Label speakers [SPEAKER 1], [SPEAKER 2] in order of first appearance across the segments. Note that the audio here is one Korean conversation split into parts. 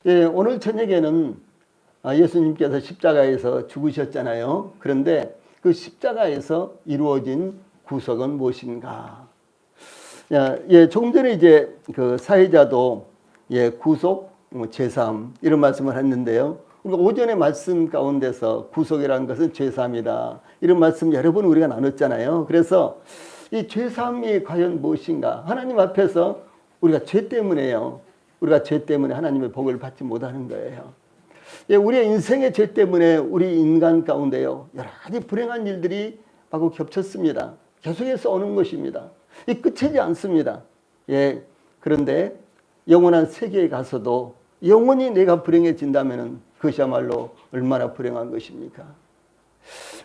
[SPEAKER 1] 예, 오늘 저녁에는 예수님께서 십자가에서 죽으셨잖아요. 그런데 그 십자가에서 이루어진 구속은 무엇인가? 예, 조금 전에 이제 그 사회자도 예, 구속, 죄사함 이런 말씀을 했는데요. 우리가 오전에 말씀 가운데서 구속이라는 것은 죄사함이다. 이런 말씀 여러 번 우리가 나눴잖아요. 그래서 이 죄사함이 과연 무엇인가? 하나님 앞에서 우리가 죄 때문에요. 우리가 죄 때문에 하나님의 복을 받지 못하는 거예요. 예, 우리의 인생의 죄 때문에 우리 인간 가운데요, 여러 가지 불행한 일들이 마구 겹쳤습니다. 계속해서 오는 것입니다. 이 끝이지 않습니다. 예, 그런데 영원한 세계에 가서도 영원히 내가 불행해진다면 그것이야말로 얼마나 불행한 것입니까?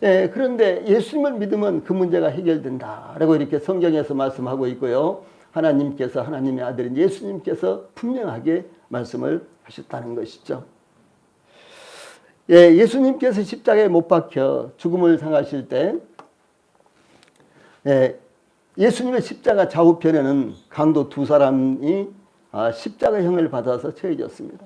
[SPEAKER 1] 예, 그런데 예수님을 믿으면 그 문제가 해결된다라고 이렇게 성경에서 말씀하고 있고요. 하나님의 아들인 예수님께서 분명하게 말씀을 하셨다는 것이죠. 예, 예수님께서 십자가에 못 박혀 죽음을 당하실 때 예, 예수님의 십자가 좌우편에는 강도 두 사람이 십자가형을 받아서 처해졌습니다.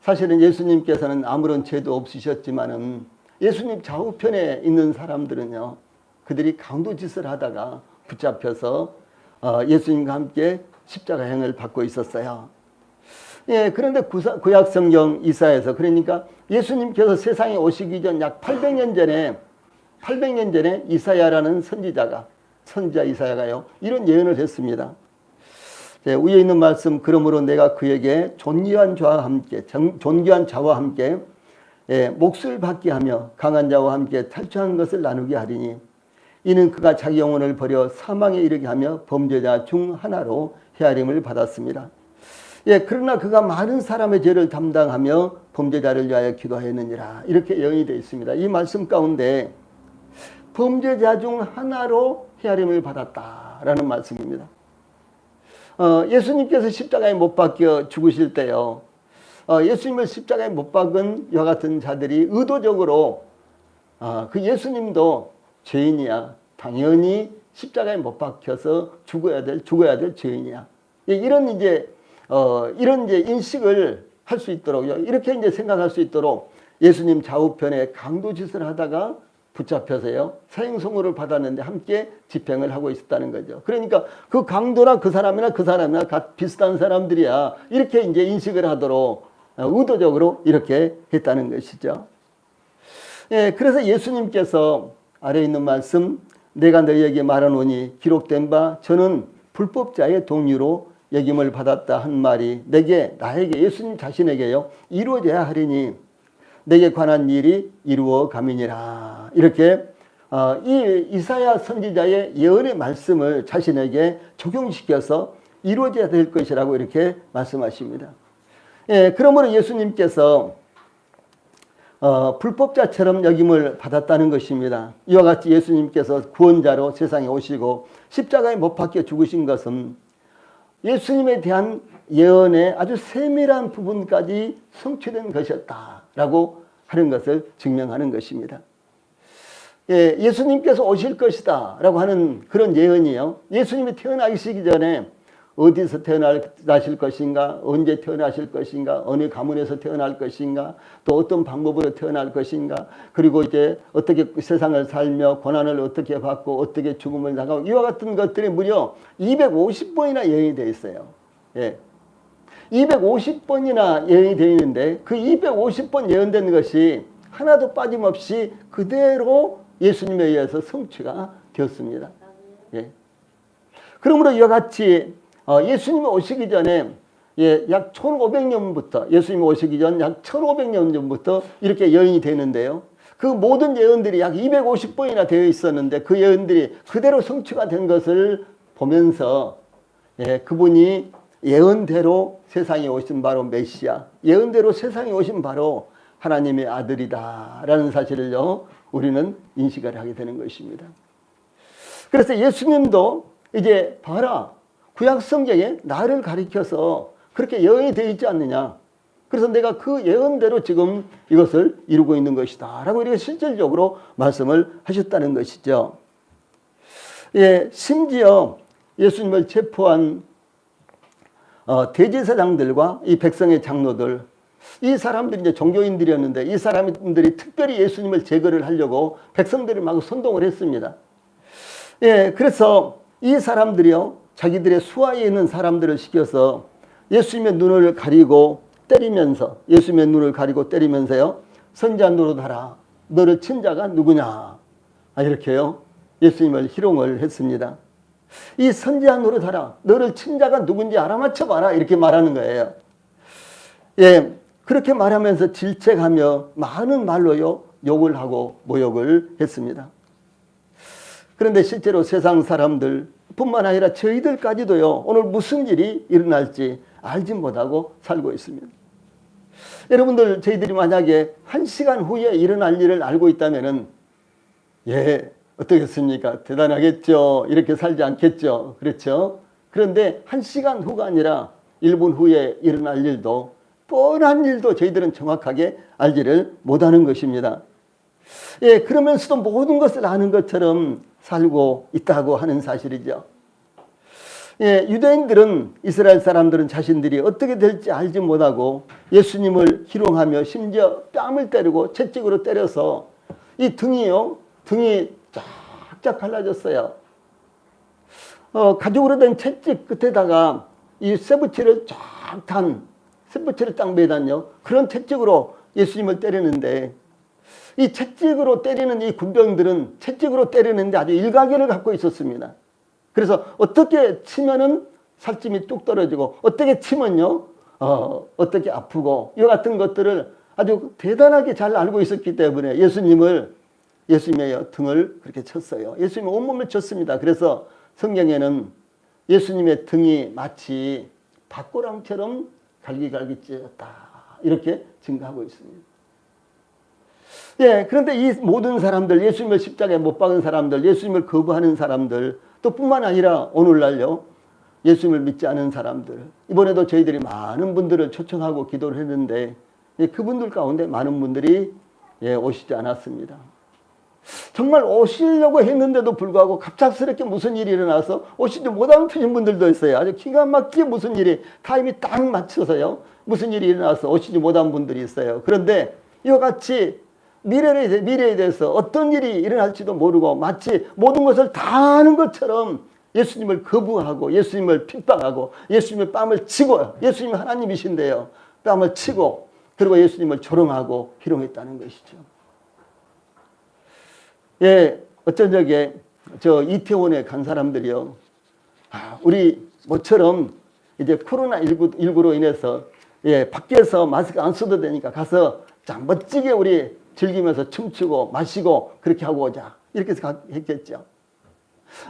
[SPEAKER 1] 사실은 예수님께서는 아무런 죄도 없으셨지만은 예수님 좌우편에 있는 사람들은요, 그들이 강도짓을 하다가 붙잡혀서 예수님과 함께 십자가형을 받고 있었어요. 예, 그런데 구약 성경 이사야에서, 그러니까 예수님께서 세상에 오시기 전 약 800년 전에 이사야라는 선지자 이사야가요, 이런 예언을 했습니다. 예, 위에 있는 말씀, 그러므로 내가 그에게 존귀한 자와 함께 예, 몫을 받게 하며 강한 자와 함께 탈취한 것을 나누게 하리니 이는 그가 자기 영혼을 버려 사망에 이르게 하며 범죄자 중 하나로 헤아림을 받았습니다. 예, 그러나 그가 많은 사람의 죄를 담당하며 범죄자를 위하여 기도하였느니라, 이렇게 예언이 되어 있습니다. 이 말씀 가운데 범죄자 중 하나로 헤아림을 받았다라는 말씀입니다. 예수님께서 십자가에 못 박혀 죽으실 때요, 예수님을 십자가에 못 박은 이와 같은 자들이 의도적으로 그 예수님도 죄인이야, 당연히 십자가에 못 박혀서 죽어야 될 죄인이야, 이런 이제 인식을 할 수 있도록요, 이렇게 이제 생각할 수 있도록 예수님 좌우편에 강도짓을 하다가 붙잡혀서요, 사형선고를 받았는데 함께 집행을 하고 있었다는 거죠. 그러니까 그 강도나 그 사람이나 비슷한 사람들이야, 이렇게 이제 인식을 하도록 의도적으로 이렇게 했다는 것이죠. 예, 그래서 예수님께서 아래에 있는 말씀, 내가 너희에게 말하노니 기록된 바 저는 불법자의 동류로 여김을 받았다 한 말이 나에게 예수님 자신에게요, 이루어져야 하리니 내게 관한 일이 이루어 가미니라, 이렇게 이 이사야 선지자의 예언의 말씀을 자신에게 적용시켜서 이루어져야 될 것이라고 이렇게 말씀하십니다. 예, 그러므로 예수님께서 불법자처럼 여김을 받았다는 것입니다. 이와 같이 예수님께서 구원자로 세상에 오시고 십자가에 못 박혀 죽으신 것은 예수님에 대한 예언의 아주 세밀한 부분까지 성취된 것이었다라고 하는 것을 증명하는 것입니다. 예, 예수님께서 오실 것이다 라고 하는 그런 예언이요, 예수님이 태어나시기 전에 어디서 태어나실 것인가, 언제 태어나실 것인가, 어느 가문에서 태어날 것인가, 또 어떤 방법으로 태어날 것인가, 그리고 이제 어떻게 세상을 살며 고난을 어떻게 받고 어떻게 죽음을 당하고, 이와 같은 것들이 무려 250번이나 예언이 되어 있어요. 예. 250번이나 예언이 되어 있는데 그 250번 예언된 것이 하나도 빠짐없이 그대로 예수님에 의해서 성취가 되었습니다. 예. 그러므로 이와 같이 예수님이 오시기 전에 약 1500년부터, 예수님이 오시기 전 약 1500년 전부터 이렇게 예언이 되는데요, 그 모든 예언들이 약 250번이나 되어 있었는데 그 예언들이 그대로 성취가 된 것을 보면서 그분이 예언대로 세상에 오신 바로 메시아, 예언대로 세상에 오신 바로 하나님의 아들이다라는 사실을요, 우리는 인식을 하게 되는 것입니다. 그래서 예수님도 이제 봐라, 구약 성경에 나를 가리켜서 그렇게 예언이 되어 있지 않느냐, 그래서 내가 그 예언대로 지금 이것을 이루고 있는 것이다 라고 이렇게 실질적으로 말씀을 하셨다는 것이죠. 예, 심지어 예수님을 체포한 대제사장들과 이 백성의 장로들, 이 사람들이 이제 종교인들이었는데 이 사람들이 특별히 예수님을 제거를 하려고 백성들을 막 선동을 했습니다. 예, 그래서 이 사람들이요, 자기들의 수하에 있는 사람들을 시켜서 예수님의 눈을 가리고 때리면서, 예수님의 눈을 가리고 때리면서요, 선지자 노릇하라. 너를 친 자가 누구냐? 이렇게요, 예수님을 희롱을 했습니다. 이 선지자 노릇하라. 너를 친 자가 누군지 알아맞혀봐라. 이렇게 말하는 거예요. 예, 그렇게 말하면서 질책하며 많은 말로요, 욕을 하고 모욕을 했습니다. 그런데 실제로 세상 사람들 뿐만 아니라 저희들까지도요, 오늘 무슨 일이 일어날지 알지 못하고 살고 있습니다. 여러분들, 저희들이 만약에 1시간 후에 일어날 일을 알고 있다면은, 예, 어떻겠습니까? 대단하겠죠. 이렇게 살지 않겠죠. 그렇죠? 그런데 1시간 후가 아니라 1분 후에 일어날 일도, 뻔한 일도 저희들은 정확하게 알지를 못하는 것입니다. 예, 그러면서도 모든 것을 아는 것처럼 살고 있다고 하는 사실이죠. 예, 유대인들은, 이스라엘 사람들은 자신들이 어떻게 될지 알지 못하고 예수님을 희롱하며 심지어 뺨을 때리고 채찍으로 때려서 이 등이 쫙쫙 갈라졌어요. 가죽으로 된 채찍 끝에다가 이 쇠붙이를 쇠붙이를 딱 매단요, 그런 채찍으로 예수님을 때리는데, 이 채찍으로 때리는 이 군병들은 채찍으로 때리는데 아주 일가견을 갖고 있었습니다. 그래서 어떻게 치면은 살찜이 뚝 떨어지고, 어떻게 치면요, 어떻게 아프고, 이와 같은 것들을 아주 대단하게 잘 알고 있었기 때문에 예수님의 등을 그렇게 쳤어요. 예수님의 온몸을 쳤습니다. 그래서 성경에는 예수님의 등이 마치 밭고랑처럼 갈기갈기 찢었다, 이렇게 증가하고 있습니다. 예, 그런데 이 모든 사람들, 예수님을 십자가에 못 박은 사람들, 예수님을 거부하는 사람들, 또 뿐만 아니라 오늘날요, 예수님을 믿지 않은 사람들, 이번에도 저희들이 많은 분들을 초청하고 기도를 했는데, 그분들 가운데 많은 분들이 오시지 않았습니다. 정말 오시려고 했는데도 불구하고 갑작스럽게 무슨 일이 일어나서 오시지 못하신 분들도 있어요. 아주 기가 막히게 무슨 일이 타임이 딱 맞춰서요, 무슨 일이 일어나서 오시지 못한 분들이 있어요. 그런데 이와 같이 미래에 대해서 어떤 일이 일어날지도 모르고 마치 모든 것을 다 아는 것처럼 예수님을 거부하고 예수님을 핍박하고 예수님의 뺨을 치고, 예수님이 하나님이신데요, 뺨을 치고, 그리고 예수님을 조롱하고 희롱했다는 것이죠. 예, 어쩐 적에 저 이태원에 간 사람들이요, 우리 모처럼 이제 코로나19로 인해서 밖에서 마스크 안 써도 되니까 가서 참 멋지게 우리 즐기면서 춤추고 마시고 그렇게 하고 오자, 이렇게 했겠죠.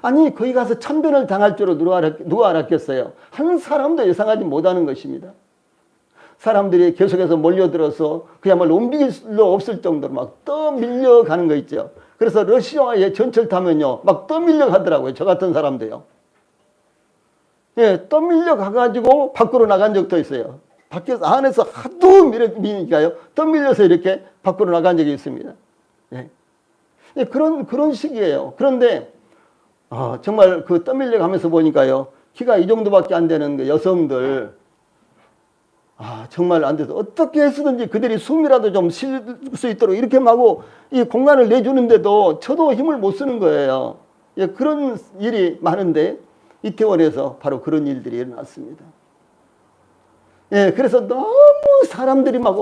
[SPEAKER 1] 아니, 거기 가서 참변을 당할 줄로 누가 알았겠어요. 한 사람도 예상하지 못하는 것입니다. 사람들이 계속해서 몰려들어서 그야말로 움직일 수 없을 정도로 막 떠밀려가는 거 있죠. 그래서 러시아의 전철 타면요, 막 떠밀려가더라고요. 저 같은 사람도요. 예, 떠밀려가가지고 밖으로 나간 적도 있어요. 밖에서, 안에서 하도 미니까요, 떠밀려서 이렇게 밖으로 나간 적이 있습니다. 예. 예, 그런 식이에요. 그런데, 정말 그 떠밀려가면서 보니까요, 키가 이 정도밖에 안 되는 그 여성들, 정말 안 돼서 어떻게 해서든지 그들이 숨이라도 좀 쉴 수 있도록 이렇게 마구 이 공간을 내주는데도 저도 힘을 못 쓰는 거예요. 예, 그런 일이 많은데 이태원에서 바로 그런 일들이 일어났습니다. 예, 그래서 너무 사람들이 막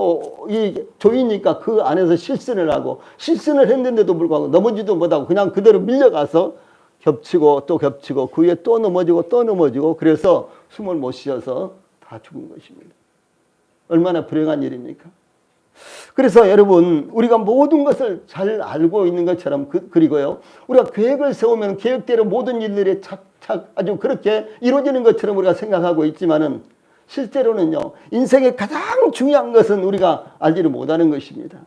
[SPEAKER 1] 조이니까 그 안에서 실신을 했는데도 불구하고 넘어지도 못하고 그냥 그대로 밀려가서 겹치고 또 겹치고 그 위에 또 넘어지고 또 넘어지고, 그래서 숨을 못 쉬어서 다 죽은 것입니다. 얼마나 불행한 일입니까? 그래서 여러분, 우리가 모든 것을 잘 알고 있는 것처럼 그리고요, 우리가 계획을 세우면 계획대로 모든 일들이 착착 아주 그렇게 이루어지는 것처럼 우리가 생각하고 있지만은 실제로는요, 인생의 가장 중요한 것은 우리가 알지를 못하는 것입니다.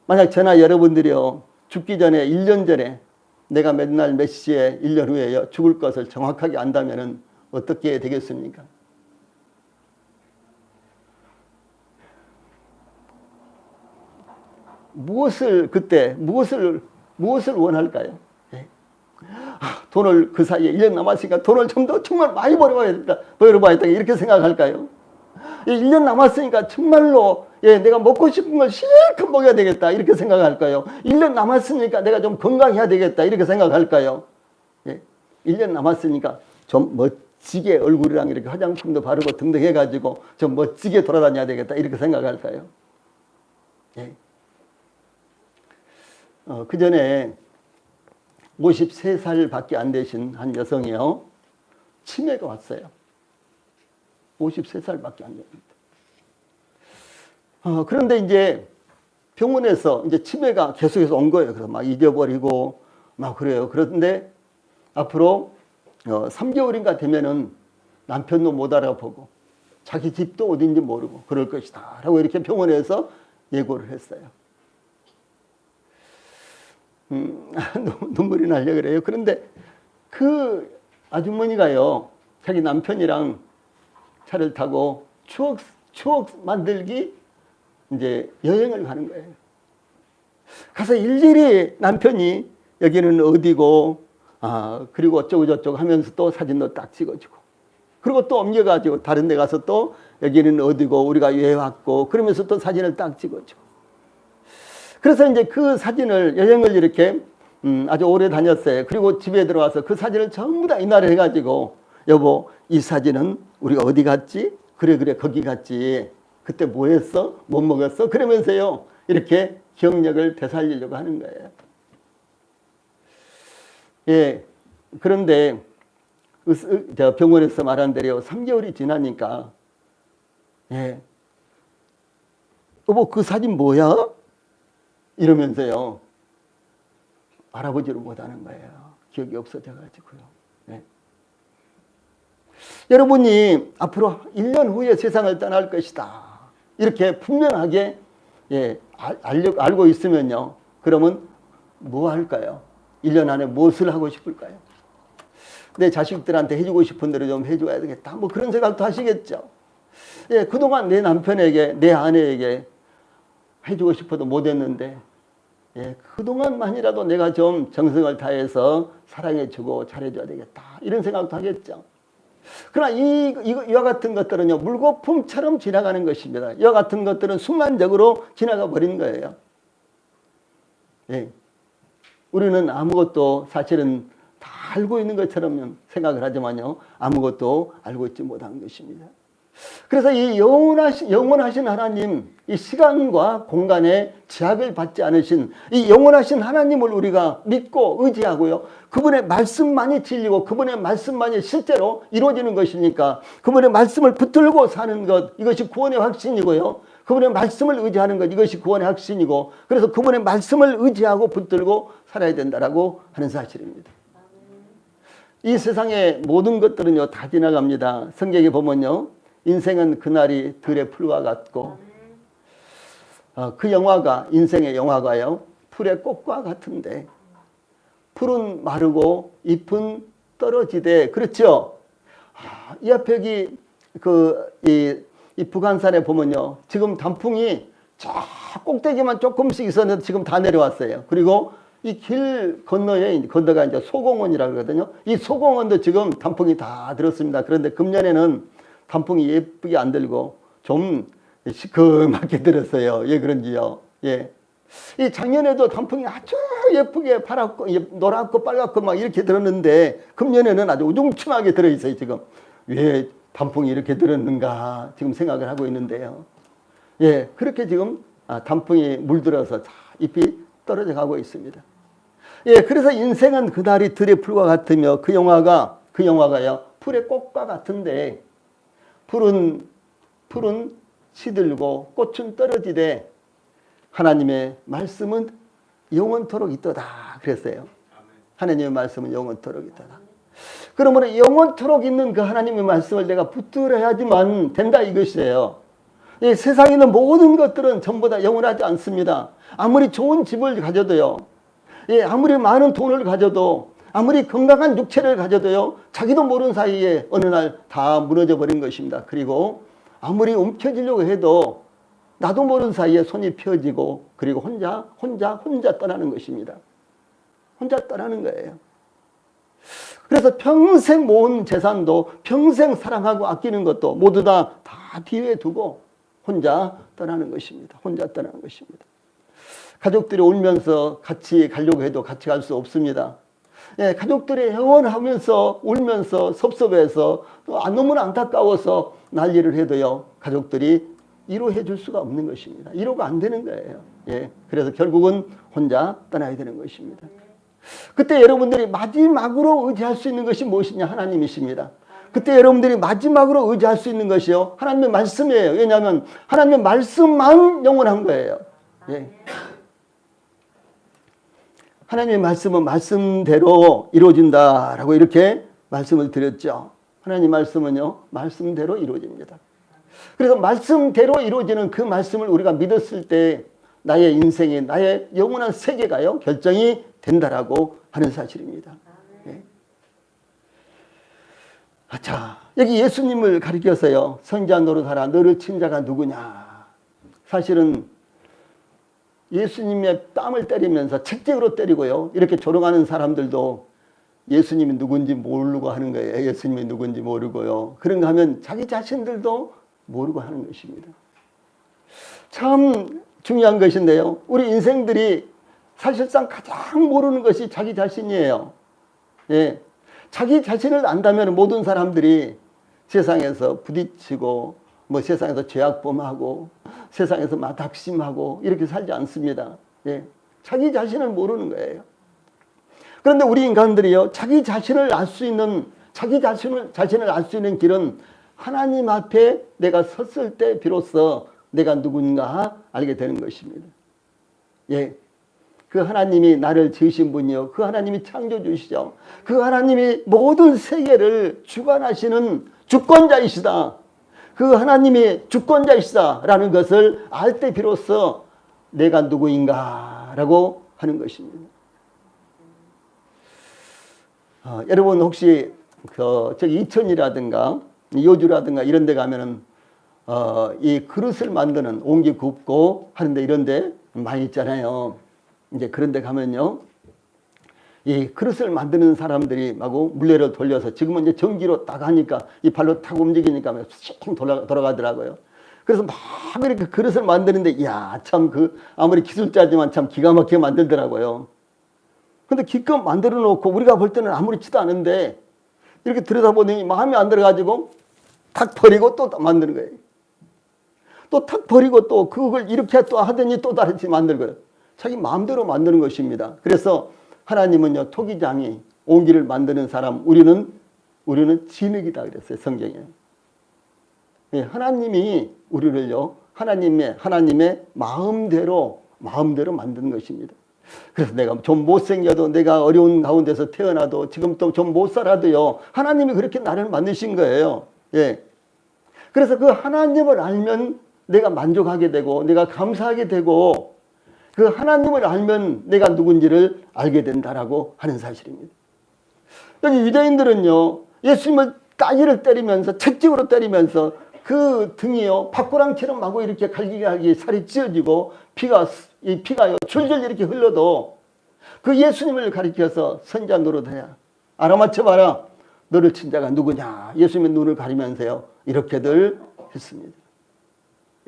[SPEAKER 1] 만약 저나 여러분들이요, 죽기 전에 1년 전에 내가 몇 날 몇 시에 1년 후에 죽을 것을 정확하게 안다면은 어떻게 되겠습니까? 무엇을 원할까요? 예. 돈을 그 사이에 1년 남았으니까 돈을 좀 더 정말 많이 벌어봐야겠다, 이렇게 생각할까요? 1년 남았으니까 정말로 내가 먹고 싶은 걸 실컷 먹어야 되겠다 이렇게 생각할까요? 1년 남았으니까 내가 좀 건강해야 되겠다 이렇게 생각할까요? 1년 남았으니까 좀 멋지게 얼굴이랑 이렇게 화장품도 바르고 등등 해가지고 좀 멋지게 돌아다녀야 되겠다 이렇게 생각할까요? 그 전에 53살밖에 안 되신 한 여성이요. 치매가 왔어요. 53살밖에 안 됩니다. 그런데 이제 병원에서 이제 치매가 계속해서 온 거예요. 그래서 막 잊어버리고 막 그래요. 그런데 앞으로 3개월인가 되면은 남편도 못 알아보고 자기 집도 어딘지 모르고 그럴 것이다 라고 이렇게 병원에서 예고를 했어요. 눈물이 나려 그래요. 그런데 그 아주머니가요, 자기 남편이랑 차를 타고 추억 만들기 이제 여행을 가는 거예요. 가서 일일이 남편이 여기는 어디고, 그리고 어쩌고 저쩌고 하면서 또 사진도 딱 찍어주고, 그리고 또 옮겨가지고 다른 데 가서 또 여기는 어디고 우리가 왜 왔고 그러면서 또 사진을 딱 찍어주고. 그래서 이제 그 사진을 여행을 이렇게 아주 오래 다녔어요. 그리고 집에 들어와서 그 사진을 전부 다 인화를 해가지고 여보 이 사진은 우리가 어디 갔지? 그래 거기 갔지. 그때 뭐 했어? 뭐 먹었어? 그러면서요 이렇게 기억력을 되살리려고 하는 거예요. 그런데 병원에서 말한 대로 3개월이 지나니까 여보 그 사진 뭐야? 이러면서요 알아보지를 못하는 거예요. 기억이 없어져 가지고요. 여러분이 앞으로 1년 후에 세상을 떠날 것이다 이렇게 분명하게 알고 있으면요, 그러면 뭐 할까요? 1년 안에 무엇을 하고 싶을까요? 내 자식들한테 해주고 싶은 대로 좀 해줘야 되겠다 뭐 그런 생각도 하시겠죠. 그동안 내 남편에게 내 아내에게 해주고 싶어도 못했는데 그동안만이라도 내가 좀 정성을 다해서 사랑해주고 잘해줘야 되겠다 이런 생각도 하겠죠. 그러나 이와 같은 것들은요 물거품처럼 지나가는 것입니다. 이와 같은 것들은 순간적으로 지나가 버린 거예요. 우리는 아무것도 사실은 다 알고 있는 것처럼 생각을 하지만요 아무것도 알고 있지 못한 것입니다. 그래서 이 영원하신 하나님, 이 시간과 공간에 제약을 받지 않으신 이 영원하신 하나님을 우리가 믿고 의지하고요, 그분의 말씀만이 진리고 그분의 말씀만이 실제로 이루어지는 것이니까 그분의 말씀을 붙들고 사는 것, 이것이 구원의 확신이고요, 그분의 말씀을 의지하는 것, 이것이 구원의 확신이고, 그래서 그분의 말씀을 의지하고 붙들고 살아야 된다라고 하는 사실입니다. 이 세상의 모든 것들은요 다 지나갑니다. 성경에 보면요 인생은 그날이 들의 풀과 같고, 그 영화가, 인생의 영화가요 풀의 꽃과 같은데 풀은 마르고 잎은 떨어지되, 그렇죠? 이 앞에 이 북한산에 보면요 지금 단풍이 저 꼭대기만 조금씩 있었는데 지금 다 내려왔어요. 그리고 이 길 건너에 건너가 이제 소공원이라고 그러거든요. 이 소공원도 지금 단풍이 다 들었습니다. 그런데 금년에는 단풍이 예쁘게 안 들고 좀 시커멓게 들었어요. 왜 그런지요? 이 작년에도 단풍이 아주 예쁘게 파랗고 노랗고 빨갛고 막 이렇게 들었는데 금년에는 아주 우중충하게 들어있어요. 지금 왜 단풍이 이렇게 들었는가 지금 생각을 하고 있는데요. 그렇게 지금 단풍이 물들어서 잎이 떨어져 가고 있습니다. 그래서 인생은 그날이 들의 풀과 같으며 그 영화가요 풀의 꽃과 같은데 풀은 시들고 꽃은 떨어지되 하나님의 말씀은 영원토록 있도다 그랬어요. 하나님의 말씀은 영원토록 있도다. 그러면 영원토록 있는 그 하나님의 말씀을 내가 붙들어야지만 된다 이것이에요. 이 세상에 있는 모든 것들은 전부 다 영원하지 않습니다. 아무리 좋은 집을 가져도요, 아무리 많은 돈을 가져도, 아무리 건강한 육체를 가져도요 자기도 모르는 사이에 어느 날 다 무너져 버린 것입니다. 그리고 아무리 움켜쥐려고 해도 나도 모르는 사이에 손이 펴지고 그리고 혼자 떠나는 것입니다. 혼자 떠나는 거예요. 그래서 평생 모은 재산도 평생 사랑하고 아끼는 것도 모두 다 뒤에 두고 혼자 떠나는 것입니다. 혼자 떠나는 것입니다. 가족들이 울면서 같이 가려고 해도 같이 갈 수 없습니다. 예, 가족들이 애원하면서 울면서 섭섭해서 너무나 안타까워서 난리를 해도요, 가족들이 위로해 줄 수가 없는 것입니다. 위로가 안 되는 거예요. 예, 그래서 결국은 혼자 떠나야 되는 것입니다. 그때 여러분들이 마지막으로 의지할 수 있는 것이 무엇이냐? 하나님이십니다. 그때 여러분들이 마지막으로 의지할 수 있는 것이요, 하나님의 말씀이에요. 왜냐하면 하나님의 말씀만 영원한 거예요. 예. 하나님의 말씀은 말씀대로 이루어진다라고 이렇게 말씀을 드렸죠. 하나님 말씀은요, 말씀대로 이루어집니다. 그래서 말씀대로 이루어지는 그 말씀을 우리가 믿었을 때 나의 인생이, 나의 영원한 세계가요, 결정이 된다라고 하는 사실입니다. 예. 자, 여기 예수님을 가리켜서요, 선지자 노릇하라, 너를 친 자가 누구냐. 사실은 예수님의 뺨을 때리면서 책찍으로 때리고요, 이렇게 조롱하는 사람들도 예수님이 누군지 모르고 하는 거예요. 예수님이 누군지 모르고요. 그런가 하면 자기 자신들도 모르고 하는 것입니다. 참 중요한 것인데요, 우리 인생들이 사실상 가장 모르는 것이 자기 자신이에요. 예. 자기 자신을 안다면 모든 사람들이 세상에서 부딪히고 세상에서 죄악범하고 세상에서 마닥심하고 이렇게 살지 않습니다. 예. 자기 자신을 모르는 거예요. 그런데 우리 인간들이요, 자기 자신을 알 수 있는 길은 하나님 앞에 내가 섰을 때 비로소 내가 누군가 알게 되는 것입니다. 예. 그 하나님이 나를 지으신 분이요, 그 하나님이 창조주시죠. 그 하나님이 모든 세계를 주관하시는 주권자이시다. 그 하나님이 주권자이시다라는 것을 알 때 비로소 내가 누구인가라고 하는 것입니다. 여러분 혹시 저기 이천이라든가 여주라든가 이런 데 가면은 이 그릇을 만드는 옹기 굽고 하는데 이런 데 많이 있잖아요. 이제 그런 데 가면요, 이 그릇을 만드는 사람들이 마구 물레를 돌려서, 지금은 이제 전기로 딱 하니까 이 발로 탁 움직이니까 쭉 돌아가더라고요. 그래서 막 이렇게 그릇을 만드는데, 이야, 참 아무리 기술자지만 참 기가 막히게 만들더라고요. 근데 기껏 만들어 놓고 우리가 볼 때는 아무렇지도 않은데 이렇게 들여다보니 마음에 안 들어가지고 탁 버리고 또 만드는 거예요. 또 탁 버리고 또 그걸 이렇게 또 하더니 또 다르게 만들고요. 자기 마음대로 만드는 것입니다. 그래서 하나님은요, 토기장이 옹기를 만드는 사람, 우리는 진흙이다 그랬어요, 성경에. 예, 하나님이 우리를요, 하나님의 마음대로 만드는 것입니다. 그래서 내가 좀 못생겨도, 내가 어려운 가운데서 태어나도, 지금 또 좀 못 살아도요, 하나님이 그렇게 나를 만드신 거예요. 예. 그래서 그 하나님을 알면 내가 만족하게 되고, 내가 감사하게 되고, 그 하나님을 알면 내가 누군지를 알게 된다라고 하는 사실입니다. 여기 유대인들은요, 예수님을 따귀를 때리면서, 채찍으로 때리면서 그 등이요, 밥고랑처럼 마구 이렇게 갈기갈기 살이 찢어지고 이 피가요, 줄줄 이렇게 흘러도 그 예수님을 가리켜서 선지자 노릇하야, 알아맞혀봐라, 너를 친 자가 누구냐. 예수님의 눈을 가리면서요, 이렇게들 했습니다.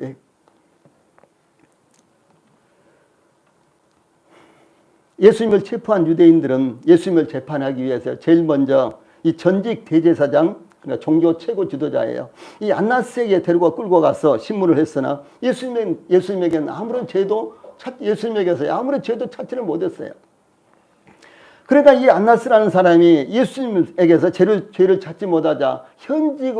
[SPEAKER 1] 예. 예수님을 체포한 유대인들은 예수님을 재판하기 위해서 제일 먼저 이 전직 대제사장, 그러니까 종교 최고 지도자예요, 이 안나스에게 데리고 끌고 가서 신문을 했으나 예수님에게는 예수님에게서 아무런 죄도 찾지를 못했어요. 그러니까 이 안나스라는 사람이 예수님에게서 죄를 찾지 못하자 현직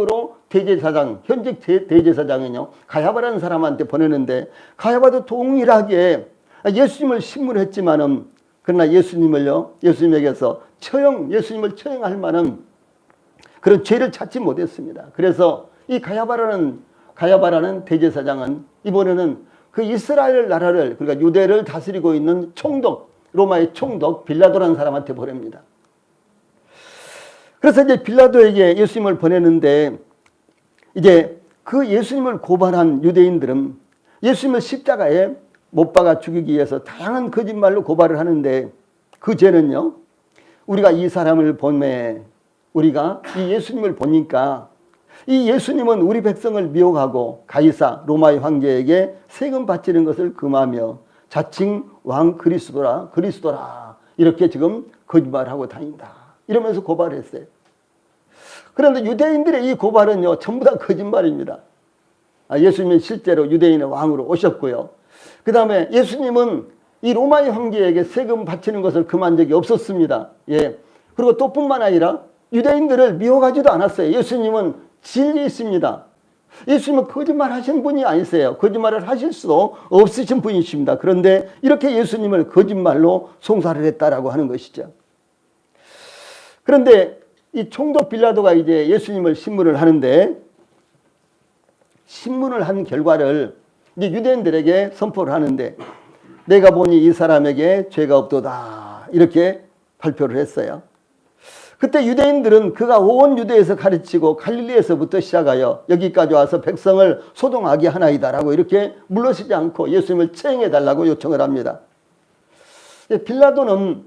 [SPEAKER 1] 대제사장은요, 가야바라는 사람한테 보내는데, 가야바도 동일하게 예수님을 신문했지만은, 그러나 예수님에게서 예수님을 처형할 만한 그런 죄를 찾지 못했습니다. 그래서 이 가야바라는 대제사장은 이번에는 그 이스라엘 나라를, 그러니까 유대를 다스리고 있는 로마의 총독 빌라도라는 사람한테 보냅니다. 그래서 이제 빌라도에게 예수님을 보내는데, 이제 그 예수님을 고발한 유대인들은 예수님을 십자가에 못 박아 죽이기 위해서 다양한 거짓말로 고발을 하는데, 그 죄는요, 우리가 이 사람을 보매 우리가 이 예수님을 보니까 이 예수님은 우리 백성을 미혹하고 가이사 로마의 황제에게 세금 바치는 것을 금하며 자칭 왕 그리스도라 이렇게 지금 거짓말하고 다닌다 이러면서 고발했어요. 그런데 유대인들의 이 고발은요 전부 다 거짓말입니다. 예수님은 실제로 유대인의 왕으로 오셨고요. 그 다음에 예수님은 이 로마의 황제에게 세금 바치는 것을 금한 적이 없었습니다. 예. 그리고 또 뿐만 아니라 유대인들을 미혹하지도 않았어요. 예수님은 진리이십니다. 예수님은 거짓말 하신 분이 아니세요. 거짓말을 하실 수도 없으신 분이십니다. 그런데 이렇게 예수님을 거짓말로 송사를 했다라고 하는 것이죠. 그런데 이 총독 빌라도가 이제 예수님을 신문을 하는데 신문을 한 결과를 이제 유대인들에게 선포를 하는데 내가 보니 이 사람에게 죄가 없도다 이렇게 발표를 했어요. 그때 유대인들은 그가 온 유대에서 가르치고 갈릴리에서부터 시작하여 여기까지 와서 백성을 소동하게 하나이다라고 이렇게 물러서지 않고 예수님을 처형해달라고 요청을 합니다. 빌라도는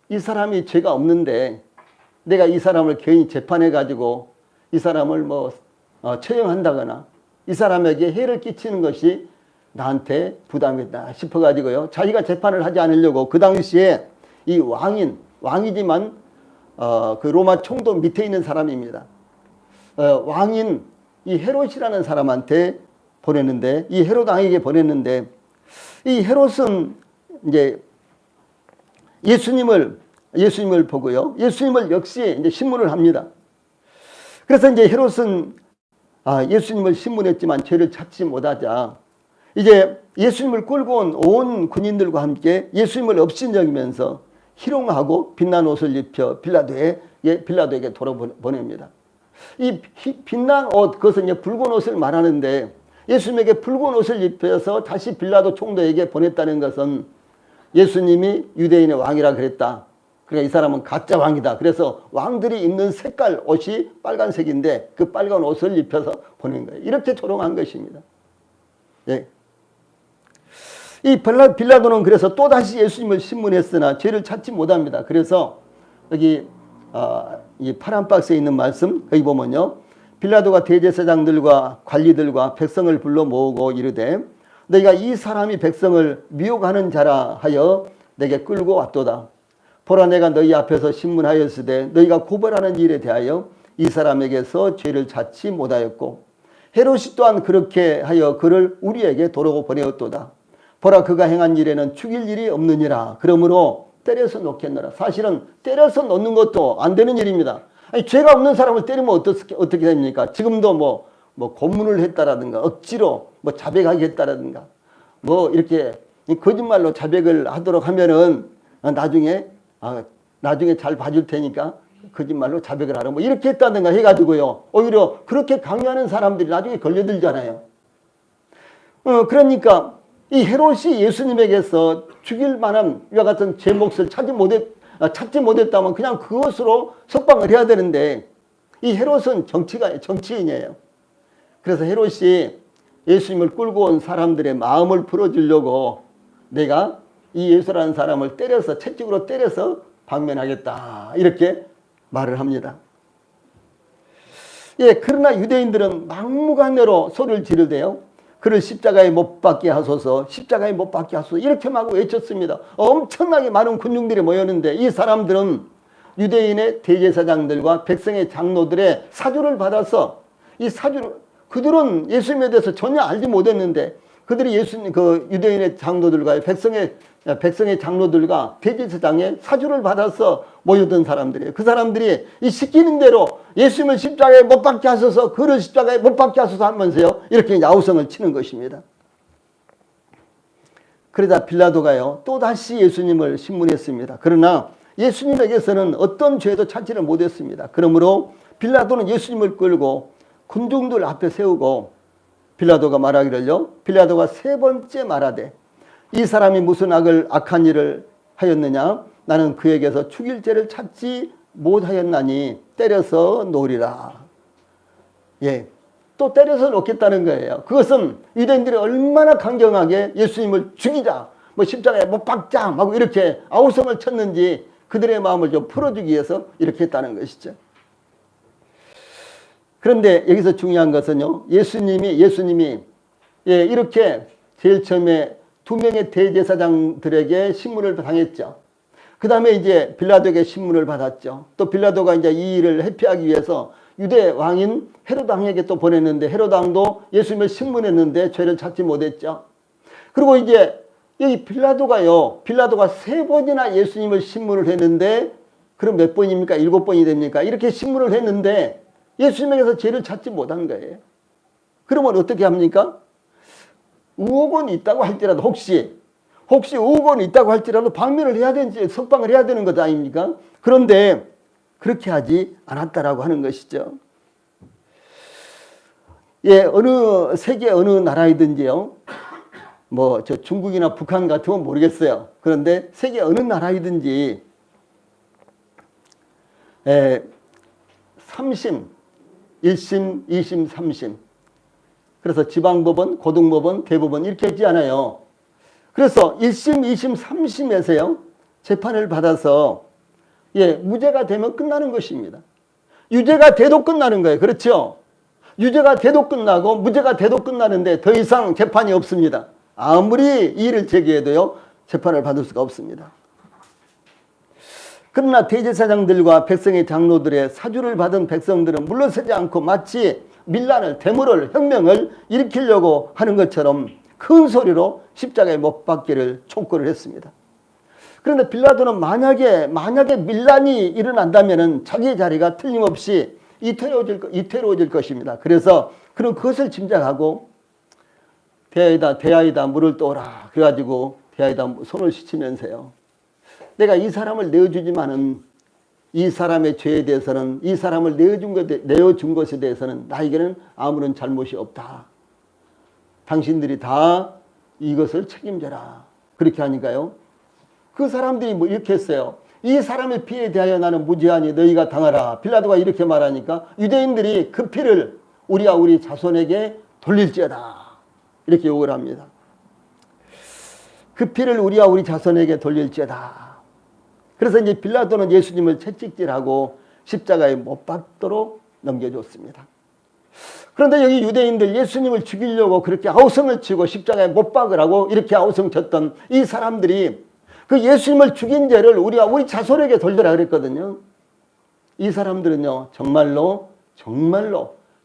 [SPEAKER 1] 이 사람이 죄가 없는데 내가 이 사람을 괜히 재판해가지고 이 사람을 처형한다거나 이 사람에게 해를 끼치는 것이 나한테 부담이다 싶어가지고요. 자기가 재판을 하지 않으려고 그 당시에 이 왕이지만 그 로마 총독 밑에 있는 사람입니다. 왕인 이 헤롯이라는 사람한테 보냈는데 이 헤롯 왕에게 보냈는데 이 헤롯은 이제 예수님을 보고요. 예수님을 역시 이제 신문을 합니다. 그래서 이제 헤롯은 예수님을 신문했지만 죄를 찾지 못하자 이제 예수님을 끌고 온 군인들과 함께 예수님을 업신여기면서 희롱하고 빛난 옷을 입혀 빌라도에게 돌아보냅니다. 이 빛난 옷, 그것은 이제 붉은 옷을 말하는데 예수님에게 붉은 옷을 입혀서 다시 빌라도 총독에게 보냈다는 것은 예수님이 유대인의 왕이라 그랬다. 그러니까 이 사람은 가짜 왕이다. 그래서 왕들이 입는 색깔 옷이 빨간색인데 그 빨간 옷을 입혀서 보낸 거예요. 이렇게 조롱한 것입니다. 예. 이 빌라도는 그래서 또다시 예수님을 신문했으나 죄를 찾지 못합니다. 그래서 여기 이 파란 박스에 있는 말씀 여기 보면요. 빌라도가 대제사장들과 관리들과 백성을 불러 모으고 이르되 너희가 이 사람이 백성을 미혹하는 자라 하여 내게 끌고 왔도다. 보라 내가 너희 앞에서 신문하였으되 너희가 고발하는 일에 대하여 이 사람에게서 죄를 찾지 못하였고 헤롯이 또한 그렇게 하여 그를 우리에게 도로 보내었도다. 보라 그가 행한 일에는 죽일 일이 없느니라. 그러므로 때려서 놓겠노라. 사실은 때려서 놓는 것도 안 되는 일입니다. 아니, 죄가 없는 사람을 때리면 어떻게 됩니까? 지금도 뭐 고문을 했다라든가 억지로 자백하게 했다라든가 이렇게 거짓말로 자백을 하도록 하면은 나중에 잘 봐줄 테니까 거짓말로 자백을 하라 이렇게 했다든가 해가지고요. 오히려 그렇게 강요하는 사람들이 나중에 걸려들잖아요. 그러니까 이 헤롯이 예수님에게서 죽일 만한 이와 같은 제 몫을 찾지 못했다면 그냥 그것으로 석방을 해야 되는데 이 헤롯은 정치인이에요. 그래서 헤롯이 예수님을 끌고 온 사람들의 마음을 풀어주려고 내가 이 예수라는 사람을 채찍으로 때려서 방면하겠다 이렇게 말을 합니다. 예, 그러나 유대인들은 막무가내로 소리를 지르대요. 그를 십자가에 못 박게 하소서, 십자가에 못 박게 하소서 이렇게 막 외쳤습니다. 엄청나게 많은 군중들이 모였는데 이 사람들은 유대인의 대제사장들과 백성의 장로들의 사주를 받아서 그들은 예수님에 대해서 전혀 알지 못했는데 그들이 유대인의 장로들과 백성의 장로들과 대제사장의 사주를 받아서 모였던 사람들이에요. 그 사람들이 이 시키는 대로 예수님을 십자가에 못 박게 하소서, 그를 십자가에 못 박게 하소서 하면서요 이렇게 야우성을 치는 것입니다. 그러다 빌라도가요 또다시 예수님을 신문했습니다. 그러나 예수님에게서는 어떤 죄도 찾지를 못했습니다. 그러므로 빌라도는 예수님을 끌고 군중들 앞에 세우고 빌라도가 말하기를요. 빌라도가 세 번째 말하되 이 사람이 무슨 악한 일을 하였느냐? 나는 그에게서 죽일 죄를 찾지 못하였나니 때려서 놓으리라. 예, 또 때려서 놓겠다는 거예요. 그것은 유대인들이 얼마나 강경하게 예수님을 죽이자, 십자가에 못 박자, 막 이렇게 아우성을 쳤는지 그들의 마음을 좀 풀어주기 위해서 이렇게 했다는 것이죠. 그런데 여기서 중요한 것은요, 예수님이 예, 이렇게 제일 처음에 2명의 대제사장들에게 신문을 당했죠. 그 다음에 이제 빌라도에게 신문을 받았죠. 또 빌라도가 이제 이 일을 회피하기 위해서 유대 왕인 헤롯 왕에게 또 보냈는데 헤롯 왕도 예수님을 신문했는데 죄를 찾지 못했죠. 그리고 이제 여기 빌라도가 3번이나 예수님을 신문을 했는데, 그럼 몇 번입니까? 7번이 됩니까? 이렇게 신문을 했는데 예수님에게서 죄를 찾지 못한 거예요. 그러면 어떻게 합니까? 의혹은 있다고 할지라도 혹시 의혹은 있다고 할지라도 방면을 해야 되는지 석방을 해야 되는 것 아닙니까? 그런데 그렇게 하지 않았다라고 하는 것이죠. 예, 세계 어느 나라이든지요. 뭐 저 중국이나 북한 같으면 모르겠어요. 그런데 세계 어느 나라이든지 3심, 1심, 2심, 3심. 그래서 지방법원, 고등법원, 대법원 이렇게 있지 않아요. 그래서 1심, 2심, 3심에서요. 재판을 받아서 예, 무죄가 되면 끝나는 것입니다. 유죄가 돼도 끝나는 거예요. 그렇죠? 유죄가 돼도 끝나고 무죄가 돼도 끝나는데 더 이상 재판이 없습니다. 아무리 이의를 제기해도요. 재판을 받을 수가 없습니다. 그러나 대제사장들과 백성의 장로들의 사주를 받은 백성들은 물러서지 않고 마치 밀란을, 데모를, 혁명을 일으키려고 하는 것처럼 큰 소리로 십자가에 못 박기를 촉구를 했습니다. 그런데 빌라도는 만약에 밀란이 일어난다면 자기의 자리가 틀림없이 이태로워질 것입니다. 그래서 그는 그것을 짐작하고 대야이다 물을 떠오라. 그래가지고 대야이다 손을 씻으면서요. 내가 이 사람을 내어주지만은 이 사람의 죄에 대해서는, 이 사람을 내어준 것에 대해서는 나에게는 아무런 잘못이 없다. 당신들이 다 이것을 책임져라. 그렇게 하니까요. 그 사람들이 뭐 이렇게 했어요. 이 사람의 피에 대하여 나는 무죄하니 너희가 당하라. 빌라도가 이렇게 말하니까 유대인들이 그 피를 우리와 우리 자손에게 돌릴지어다. 이렇게 요구를 합니다. 그 피를 우리와 우리 자손에게 돌릴지어다. 그래서 이제 빌라도는 예수님을 채찍질하고 십자가에 못 박도록 넘겨줬습니다. 그런데 여기 유대인들 예수님을 죽이려고 그렇게 아우성을 치고 십자가에 못 박으라고 이렇게 아우성 쳤던 이 사람들이 그 예수님을 죽인 죄를 우리와 우리 자손에게 돌려라 그랬거든요. 이 사람들은요, 정말로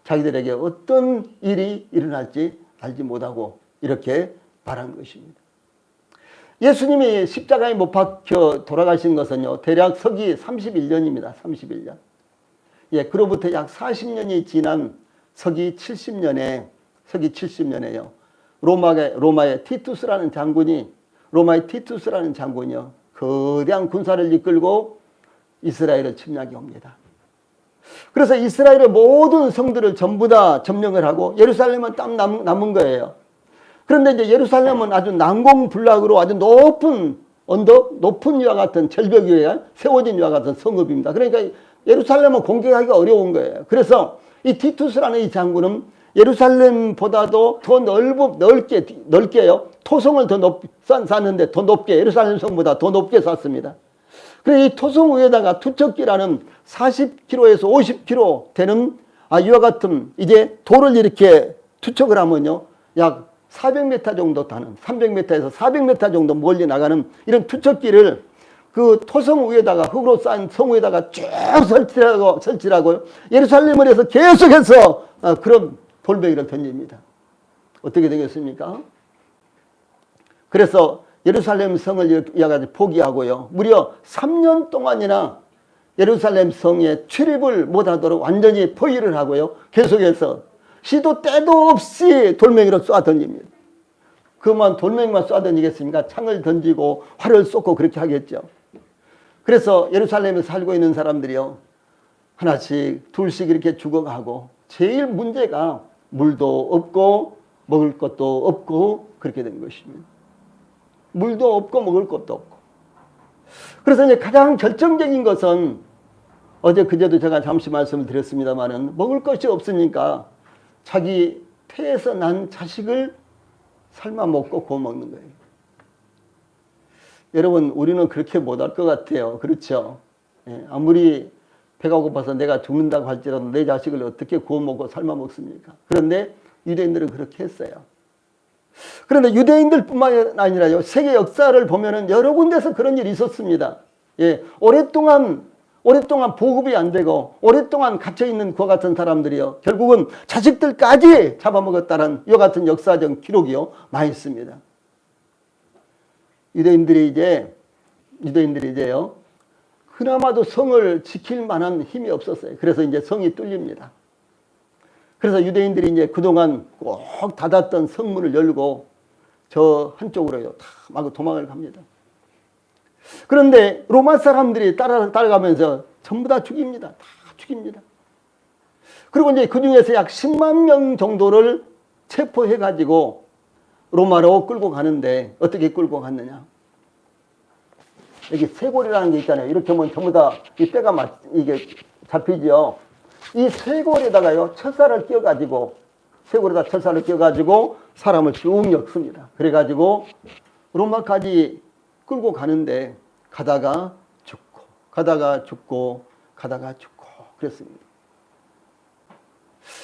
[SPEAKER 1] 자기들에게 어떤 일이 일어날지 알지 못하고 이렇게 말한 것입니다. 예수님이 십자가에 못 박혀 돌아가신 것은요, 대략 서기 31년입니다. 31년. 예, 그로부터 약 40년이 지난 서기 70년에요. 로마의 티투스라는 장군이요, 거대한 군사를 이끌고 이스라엘을 침략해 옵니다. 그래서 이스라엘의 모든 성들을 전부 다 점령을 하고 예루살렘은 딱 남은 거예요. 그런데 이제 예루살렘은 아주 난공불락으로 아주 높은 언덕, 높은 위와 같은 절벽 위에 세워진 위와 같은 성읍입니다. 그러니까 예루살렘은 공격하기가 어려운 거예요. 그래서 이 티투스라는 이 장군은 예루살렘보다도 더 넓게요. 토성을 더 쌓는데 더 높게, 예루살렘 성보다 더 높게 쌓습니다. 그래서 이 토성 위에다가 투척기라는 40km에서 50km 되는 이와 같은 이제 돌을 이렇게 투척을 하면요, 약 400m 정도 타는, 300m에서 400m 정도 멀리 나가는 이런 투척기를 그 토성 위에다가, 흙으로 쌓은 성 위에다가 쭉 설치하고요. 예루살렘을 해서 계속해서 그런 돌멩이를 던집니다. 어떻게 되겠습니까? 그래서 예루살렘 성을 이어가지고 포기하고요. 무려 3년 동안이나 예루살렘 성에 출입을 못하도록 완전히 포위를 하고요. 계속해서 시도 때도 없이 돌멩이로 쏴 던집니다. 그만 돌멩이만 쏴 던지겠습니까? 창을 던지고 활을 쏘고 그렇게 하겠죠. 그래서 예루살렘에 살고 있는 사람들이요, 하나씩 둘씩 이렇게 죽어가고, 제일 문제가 물도 없고 먹을 것도 없고 그렇게 된 것입니다. 물도 없고 먹을 것도 없고. 그래서 이제 가장 결정적인 것은 그제도 제가 잠시 말씀을 드렸습니다만은 먹을 것이 없으니까 자기 태에서 난 자식을 삶아 먹고 구워 먹는 거예요. 여러분, 우리는 그렇게 못할 것 같아요. 그렇죠? 예, 아무리 배가 고파서 내가 죽는다고 할지라도 내 자식을 어떻게 구워 먹고 삶아 먹습니까? 그런데 유대인들은 그렇게 했어요. 그런데 유대인들뿐만 아니라요, 세계 역사를 보면은 여러 군데서 그런 일이 있었습니다. 예, 오랫동안 보급이 안 되고 오랫동안 갇혀있는 그와 같은 사람들이요, 결국은 자식들까지 잡아먹었다는 이와 같은 역사적 기록이요 많이 있습니다. 유대인들이 이제요 그나마도 성을 지킬 만한 힘이 없었어요. 그래서 이제 성이 뚫립니다. 그래서 유대인들이 이제 그동안 꼭 닫았던 성문을 열고 저 한쪽으로요 다 막 도망을 갑니다. 그런데 로마 사람들이 따라가면서 전부 다 죽입니다. 다 죽입니다. 그리고 이제 그 중에서 약 10만 명 정도를 체포해가지고 로마로 끌고 가는데 어떻게 끌고 갔느냐. 여기 쇄골이라는 게 있잖아요. 이렇게 하면 전부 다 이 뼈가 이게 잡히죠. 이 쇄골에다가요 철사를 끼워가지고, 쇄골에다 철사를 끼워가지고 사람을 쭉 엮습니다. 그래가지고 로마까지 끌고 가는데 가다가 죽고 가다가 죽고 가다가 죽고 그랬습니다.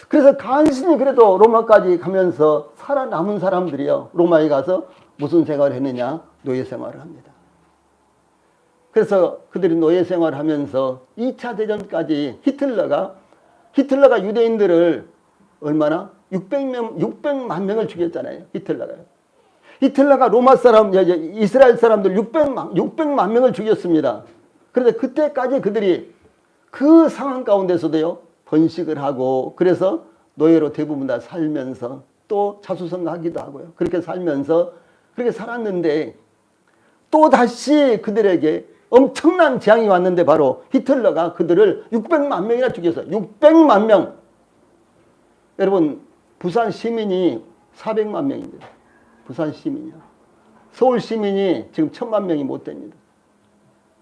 [SPEAKER 1] 그래서 간신히 그래도 로마까지 가면서 살아남은 사람들이요 로마에 가서 무슨 생활을 했느냐, 노예 생활을 합니다. 그래서 그들이 노예 생활을 하면서 2차 대전까지 히틀러가 유대인들을 얼마나 600만 명을 죽였잖아요. 히틀러가 로마 사람, 이스라엘 사람들 600만 명을 죽였습니다. 그런데 그때까지 그들이 그 상황 가운데서도요 번식을 하고, 그래서 노예로 대부분 다 살면서 또 자수성가하기도 하고요, 그렇게 살면서 그렇게 살았는데, 또 다시 그들에게 엄청난 재앙이 왔는데 바로 히틀러가 그들을 600만 명이나 죽였어요. 600만 명. 여러분, 부산 시민이 400만 명입니다. 부산 시민이요. 서울 시민이 지금 1000만 명이 못 됩니다.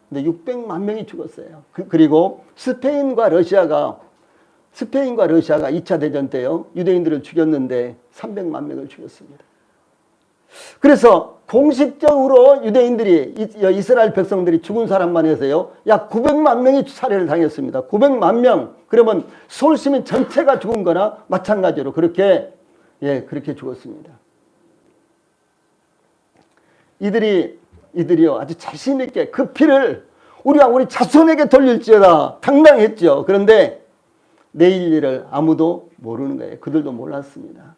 [SPEAKER 1] 근데 600만 명이 죽었어요. 그리고 스페인과 러시아가 2차 대전 때요 유대인들을 죽였는데 300만 명을 죽였습니다. 그래서 공식적으로 유대인들이, 이스라엘 백성들이 죽은 사람만 해서요 약 900만 명이 살해를 당했습니다. 900만 명. 그러면 서울 시민 전체가 죽은 거나 마찬가지로 그렇게 죽었습니다. 이들이요 아주 자신 있게 그 피를 우리 자손에게 돌릴지어다 당당했죠. 그런데 내일 일을 아무도 모르는 거예요. 그들도 몰랐습니다.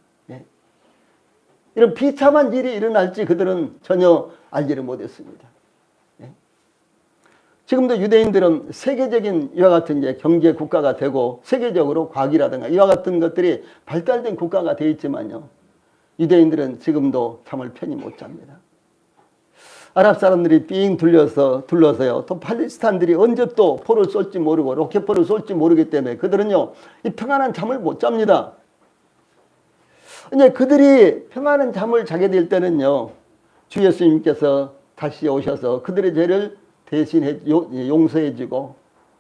[SPEAKER 1] 이런 비참한 일이 일어날지 그들은 전혀 알지를 못했습니다. 지금도 유대인들은 세계적인 이와 같은 이제 경제 국가가 되고 세계적으로 과학이라든가 이와 같은 것들이 발달된 국가가 되어 있지만요, 유대인들은 지금도 잠을 편히 못 잡니다. 아랍 사람들이 삥 둘러서요 또 팔레스타인들이 언제 또 포를 쏠지 모르고 로켓포를 쏠지 모르기 때문에 그들은요 이 평안한 잠을 못 잡니다. 이제 그들이 평안한 잠을 자게 될 때는요 주 예수님께서 다시 오셔서 그들의 죄를 대신해 용서해 주고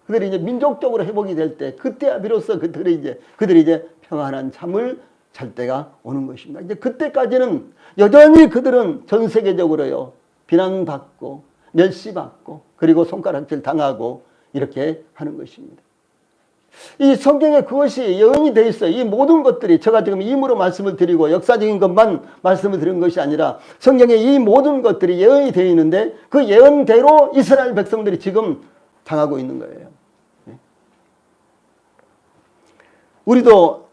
[SPEAKER 1] 그들이 이제 민족적으로 회복이 될 때, 그때야 비로소 그들이 이제 평안한 잠을 잘 때가 오는 것입니다. 이제 그때까지는 여전히 그들은 전 세계적으로요 비난받고 멸시받고 그리고 손가락질 당하고 이렇게 하는 것입니다. 이 성경에 그것이 예언이 되어 있어요. 이 모든 것들이 제가 지금 임으로 말씀을 드리고 역사적인 것만 말씀을 드린 것이 아니라 성경에 이 모든 것들이 예언이 되어 있는데 그 예언대로 이스라엘 백성들이 지금 당하고 있는 거예요. 우리도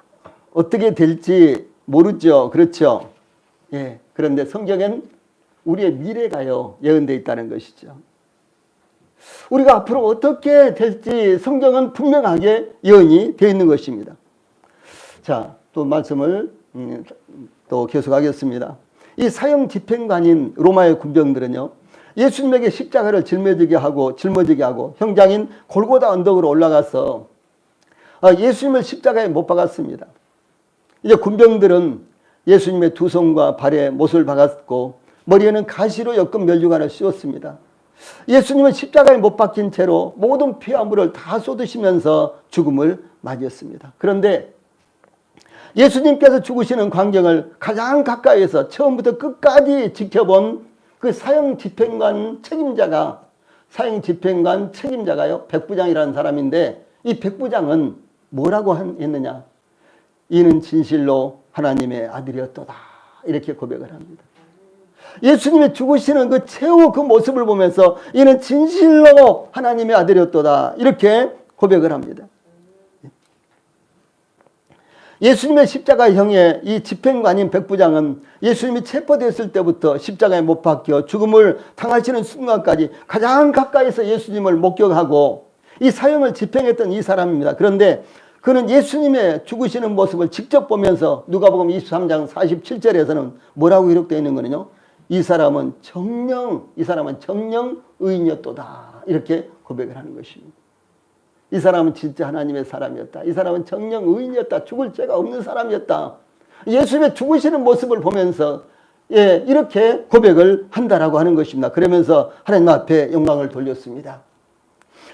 [SPEAKER 1] 어떻게 될지 모르죠. 그렇죠? 예. 그런데 성경엔 우리의 미래가요 예언되어 있다는 것이죠. 우리가 앞으로 어떻게 될지 성경은 분명하게 예언이 되어 있는 것입니다. 자, 또 말씀을 또 계속하겠습니다. 이 사형 집행관인 로마의 군병들은요 예수님에게 십자가를 짊어지게 하고 형장인 골고다 언덕으로 올라가서 예수님을 십자가에 못 박았습니다. 이제 군병들은 예수님의 두 손과 발에 못을 박았고 머리에는 가시로 엮은 면류관을 씌웠습니다. 예수님은 십자가에 못 박힌 채로 모든 피와 물을 다 쏟으시면서 죽음을 맞이했습니다. 그런데 예수님께서 죽으시는 광경을 가장 가까이에서 처음부터 끝까지 지켜본 그 사형 집행관 책임자가요, 백부장이라는 사람인데, 이 백부장은 뭐라고 했느냐? 이는 진실로 하나님의 아들이었도다. 이렇게 고백을 합니다. 예수님의 죽으시는 그 최후 그 모습을 보면서 이는 진실로 하나님의 아들이었도다. 이렇게 고백을 합니다. 예수님의 십자가형의 이 집행관인 백부장은 예수님이 체포됐을 때부터 십자가에 못 박혀 죽음을 당하시는 순간까지 가장 가까이서 예수님을 목격하고 이 사형을 집행했던 이 사람입니다. 그런데 그는 예수님의 죽으시는 모습을 직접 보면서 누가복음 23장 47절에서는 뭐라고 기록되어 있는 거는요? 이 사람은 정령 의인이었도다. 이렇게 고백을 하는 것입니다. 이 사람은 진짜 하나님의 사람이었다. 이 사람은 정령 의인이었다. 죽을 죄가 없는 사람이었다. 예수님의 죽으시는 모습을 보면서 이렇게 고백을 한다라고 하는 것입니다. 그러면서 하나님 앞에 영광을 돌렸습니다.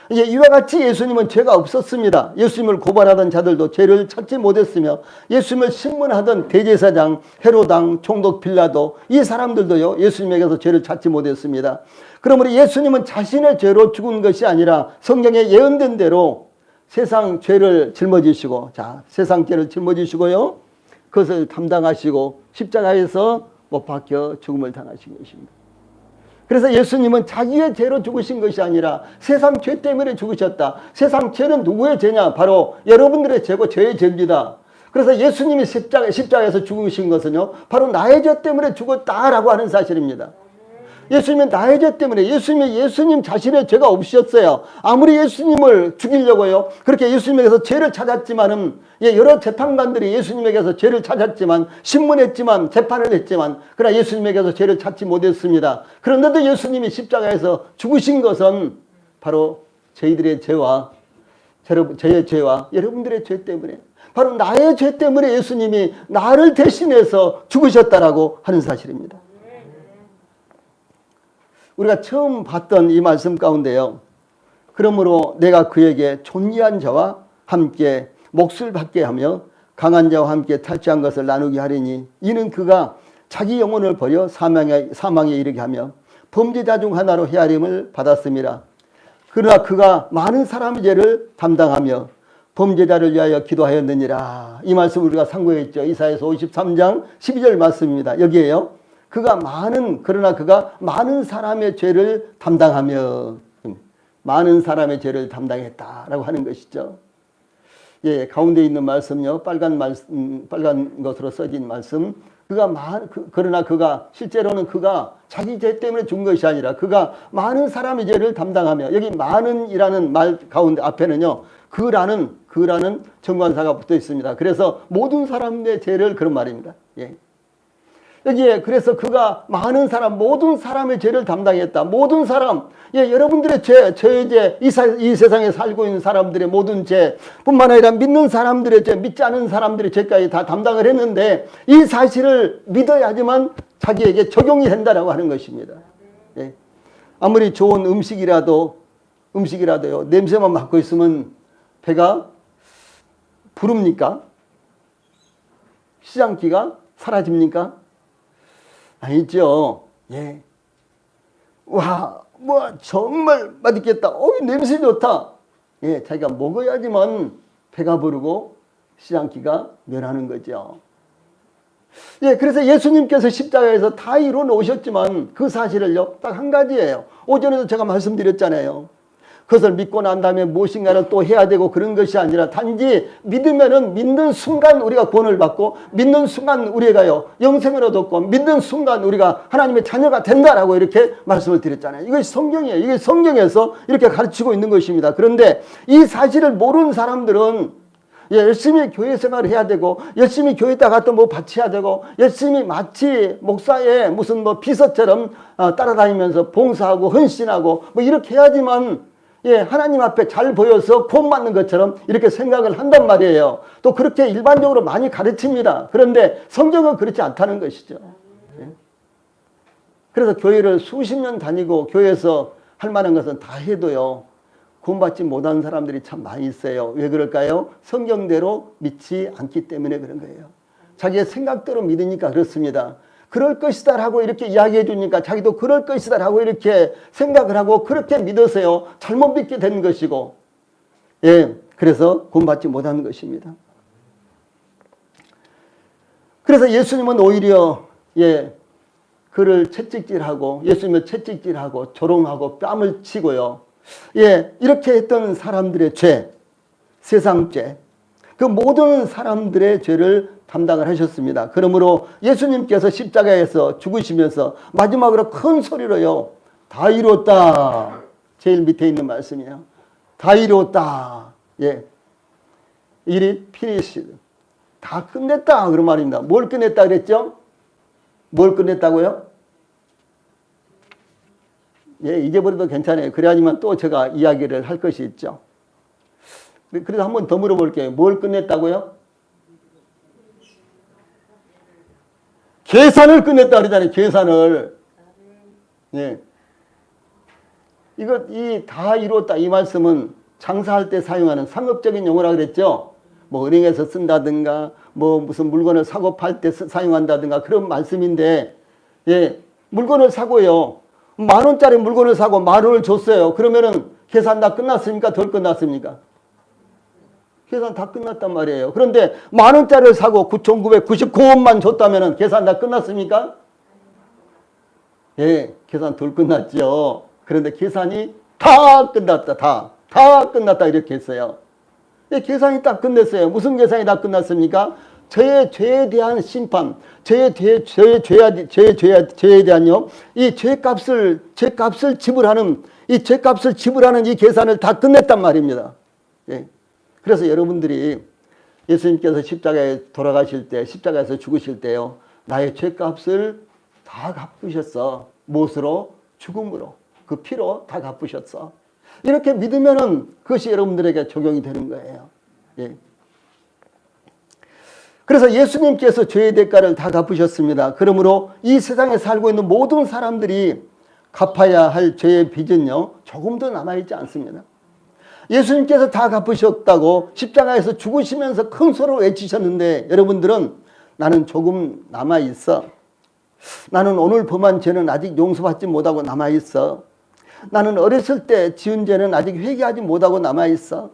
[SPEAKER 1] 이와 같이 예수님은 죄가 없었습니다. 예수님을 고발하던 자들도 죄를 찾지 못했으며 예수님을 신문하던 대제사장, 헤로당, 총독 빌라도 이 사람들도요 예수님에게서 죄를 찾지 못했습니다. 그러므로 예수님은 자신의 죄로 죽은 것이 아니라 성경에 예언된 대로 세상 죄를 짊어지시고 세상 죄를 짊어지시고요 그것을 담당하시고 십자가에서 못 박혀 죽음을 당하신 것입니다. 그래서 예수님은 자기의 죄로 죽으신 것이 아니라 세상 죄 때문에 죽으셨다. 세상 죄는 누구의 죄냐? 바로 여러분들의 죄고 저의 죄입니다. 그래서 예수님이 십자가에서 죽으신 것은요 바로 나의 죄 때문에 죽었다라고 하는 사실입니다. 예수님은 나의 죄 때문에 예수님 자신의 죄가 없으셨어요. 아무리 예수님을 죽이려고요 그렇게 예수님에게서 죄를 찾았지만은 여러 재판관들이 예수님에게서 죄를 찾았지만 신문했지만 재판을 했지만 그러나 예수님에게서 죄를 찾지 못했습니다. 그런데도 예수님이 십자가에서 죽으신 것은 바로 저희들의 죄와 저의 죄와 여러분들의 죄 때문에 바로 나의 죄 때문에 예수님이 나를 대신해서 죽으셨다라고 하는 사실입니다. 우리가 처음 봤던 이 말씀 가운데요. 그러므로 내가 그에게 존귀한 자와 함께 몫을 받게 하며 강한 자와 함께 탈취한 것을 나누게 하리니 이는 그가 자기 영혼을 버려 사망에 이르게 하며 범죄자 중 하나로 헤아림을 받았습니다. 그러나 그가 많은 사람의 죄를 담당하며 범죄자를 위하여 기도하였느니라. 이 말씀 우리가 상고했죠. 이사야서 53장 12절 말씀입니다. 여기에요. 그러나 그가 많은 사람의 죄를 담당하며 많은 사람의 죄를 담당했다라고 하는 것이죠. 가운데 있는 말씀요. 빨간 것으로 써진 말씀. 그러나 그가 실제로는 그가 자기 죄 때문에 죽은 것이 아니라 그가 많은 사람의 죄를 담당하며 여기 많은이라는 말 가운데 앞에는요. 그라는 정관사가 붙어 있습니다. 그래서 모든 사람의 죄를 그런 말입니다. 여기에 그래서 그가 모든 사람의 죄를 담당했다. 모든 사람, 여러분들의 저의 죄, 이 세상에 살고 있는 사람들의 모든 죄뿐만 아니라 믿는 사람들의 죄, 믿지 않은 사람들의 죄까지 다 담당을 했는데 이 사실을 믿어야지만 자기에게 적용이 된다라고 하는 것입니다. 아무리 좋은 음식이라도요, 냄새만 맡고 있으면 배가 부릅니까? 시장기가 사라집니까? 아니죠. 와, 정말 맛있겠다. 냄새 좋다. 자기가 먹어야지만 배가 부르고 시장기가 면하는 거죠. 그래서 예수님께서 십자가에서 다 이루어 놓으셨지만 그 사실을요, 딱 한 가지예요. 오전에도 제가 말씀드렸잖아요. 그것을 믿고 난 다음에 무엇인가를 또 해야 되고 그런 것이 아니라 단지 믿으면은 믿는 순간 우리가 구원을 받고 믿는 순간 우리가요 영생을 얻었고 믿는 순간 우리가 하나님의 자녀가 된다라고 이렇게 말씀을 드렸잖아요. 이것이 성경이에요. 이게 성경에서 이렇게 가르치고 있는 것입니다. 그런데 이 사실을 모르는 사람들은 열심히 교회 생활을 해야 되고 열심히 교회에다가 또 뭐 바쳐야 되고 열심히 마치 목사의 무슨 비서처럼 따라다니면서 봉사하고 헌신하고 이렇게 해야지만 하나님 앞에 잘 보여서 구원받는 것처럼 이렇게 생각을 한단 말이에요. 또 그렇게 일반적으로 많이 가르칩니다. 그런데 성경은 그렇지 않다는 것이죠. 그래서 교회를 수십 년 다니고 교회에서 할 만한 것은 다 해도요. 구원받지 못하는 사람들이 참 많이 있어요. 왜 그럴까요? 성경대로 믿지 않기 때문에 그런 거예요. 자기의 생각대로 믿으니까 그렇습니다. 그럴 것이다 라고 이렇게 이야기해 주니까 자기도 그럴 것이다 라고 이렇게 생각을 하고 그렇게 믿으세요. 잘못 믿게 된 것이고, 예, 그래서 구원받지 못하는 것입니다. 그래서 예수님은 오히려, 예, 그를 채찍질하고, 예수님을 채찍질하고 조롱하고 뺨을 치고요. 예, 이렇게 했던 사람들의 죄, 세상 죄, 그 모든 사람들의 죄를 담당을 하셨습니다. 그러므로 예수님께서 십자가에서 죽으시면서 마지막으로 큰 소리로요, 다 이루었다. 제일 밑에 있는 말씀이에요. 다 이루었다. 예, It finished. 다 끝냈다. 그런 말입니다. 뭘 끝냈다 그랬죠? 뭘 끝냈다고요? 예, 잊어버려도 괜찮아요. 그래야지만 또 제가 이야기를 할 것이 있죠. 그래서 한번 더 물어볼게요. 뭘 끝냈다고요? 계산을 끝냈다 그러잖아요. 계산을. 예. 이 다 이루었다 이 말씀은 장사할 때 사용하는 상업적인 용어라 그랬죠. 뭐 은행에서 쓴다든가 뭐 무슨 물건을 사고 팔 때 사용한다든가 그런 말씀인데, 예, 물건을 사고요. 10,000원짜리 물건을 사고 10,000원을 줬어요. 그러면은 계산 다 끝났습니까? 덜 끝났습니까? 계산 다 끝났단 말이에요. 그런데 10,000원짜리를 사고 9,999원만 줬다면은 계산 다 끝났습니까? 예, 계산 덜 끝났죠. 그런데 계산이 다 끝났다. 다 끝났다 이렇게 했어요. 예, 계산이 딱 끝냈어요. 무슨 계산이 다 끝났습니까? 저의 죄에 대한 심판, 죄에 대한요, 이 죄값을 지불하는 이 계산을 다 끝냈단 말입니다. 예. 그래서 여러분들이 예수님께서 십자가에 돌아가실 때, 십자가에서 죽으실 때요, 나의 죄값을 다 갚으셨어. 무엇으로? 죽음으로. 그 피로 다 갚으셨어. 이렇게 믿으면은 그것이 여러분들에게 적용이 되는 거예요. 예. 그래서 예수님께서 죄의 대가를 다 갚으셨습니다. 그러므로 이 세상에 살고 있는 모든 사람들이 갚아야 할 죄의 빚은요, 조금도 남아있지 않습니다. 예수님께서 다 갚으셨다고 십자가에서 죽으시면서 큰 소리로 외치셨는데, 여러분들은 나는 조금 남아있어. 나는 오늘 범한 죄는 아직 용서받지 못하고 남아있어. 나는 어렸을 때 지은 죄는 아직 회개하지 못하고 남아있어.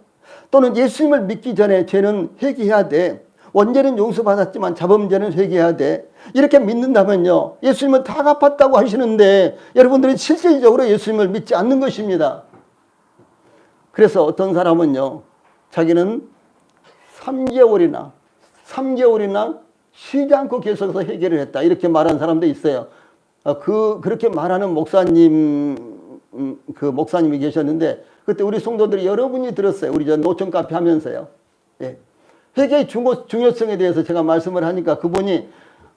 [SPEAKER 1] 또는 예수님을 믿기 전에 죄는 회개해야 돼. 원죄는 용서받았지만 자범죄는 회개해야 돼. 이렇게 믿는다면요, 예수님은 다 갚았다고 하시는데 여러분들은 실질적으로 예수님을 믿지 않는 것입니다. 그래서 어떤 사람은요, 자기는 3개월이나 쉬지 않고 계속해서 해결을 했다, 이렇게 말하는 사람도 있어요. 그렇게 말하는 목사님이 계셨는데, 그때 우리 성도들이 여러분이 들었어요. 우리 노천 카페 하면서요. 예. 회개의 중요성에 대해서 제가 말씀을 하니까 그분이,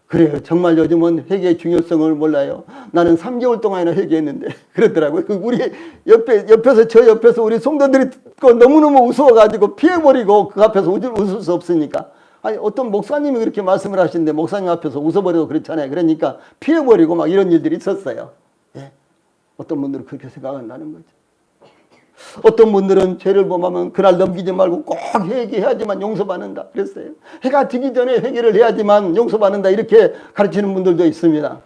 [SPEAKER 1] 그래요, 정말 요즘은 회개의 중요성을 몰라요. 나는 3개월 동안이나 회개했는데 그러더라고요. 우리 저 옆에서 우리 성도들이 너무너무 우스워가지고 피해버리고 그 앞에서 웃을 수 없으니까. 아니, 어떤 목사님이 그렇게 말씀을 하시는데 목사님 앞에서 웃어버리고 그렇잖아요. 그러니까 피해버리고 막 이런 일들이 있었어요. 예. 어떤 분들은 그렇게 생각한다는 거죠. 어떤 분들은 죄를 범하면 그날 넘기지 말고 꼭 회개해야지만 용서받는다 그랬어요. 해가 지기 전에 회개를 해야지만 용서받는다 이렇게 가르치는 분들도 있습니다.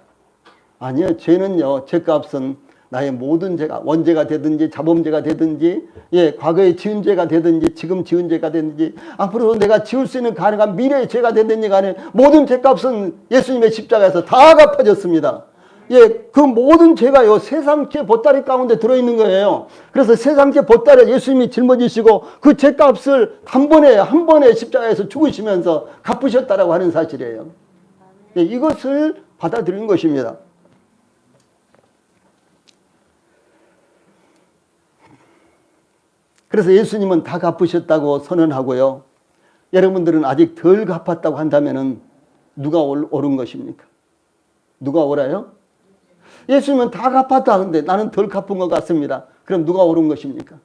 [SPEAKER 1] 아니요, 죄는요, 죄값은 나의 모든 죄가, 원죄가 되든지 자범죄가 되든지, 예, 과거에 지은 죄가 되든지 지금 지은 죄가 되든지 앞으로 내가 지을 수 있는 가능한 미래의 죄가 되든지 간에 모든 죄값은 예수님의 십자가에서 다 갚아졌습니다. 예, 그 모든 죄가요, 세상죄 보따리 가운데 들어있는 거예요. 그래서 세상죄 보따리를 예수님이 짊어지시고 그 죄값을 한 번에 십자가에서 죽으시면서 갚으셨다라고 하는 사실이에요. 예, 이것을 받아들인 것입니다. 그래서 예수님은 다 갚으셨다고 선언하고요. 여러분들은 아직 덜 갚았다고 한다면은 누가 옳은 것입니까? 누가 옳아요? 예수님은 다 갚았다 하는데 나는 덜 갚은 것 같습니다. 그럼 누가 옳은 것입니까?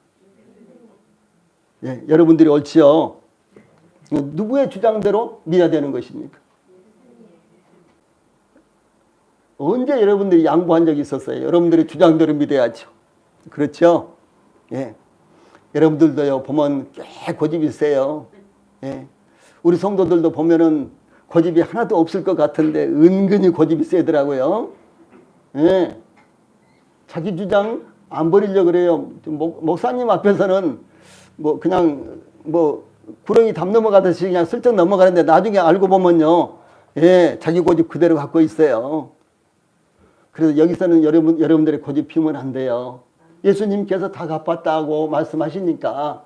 [SPEAKER 1] 예, 여러분들이 옳지요. 누구의 주장대로 믿어야 되는 것입니까? 언제 여러분들이 양보한 적이 있었어요? 여러분들의 주장대로 믿어야죠. 그렇죠? 예. 여러분들도요, 보면 꽤 고집이 세요. 예. 우리 성도들도 보면은 고집이 하나도 없을 것 같은데 은근히 고집이 세더라고요. 예. 자기 주장 안 버리려고 그래요. 목사님 앞에서는 뭐 그냥 뭐 구렁이 담 넘어가듯이 그냥 슬쩍 넘어가는데 나중에 알고 보면요. 예, 자기 고집 그대로 갖고 있어요. 그래서 여기서는 여러분들의 고집 피우면 안 돼요. 예수님께서 다 갚았다고 말씀하시니까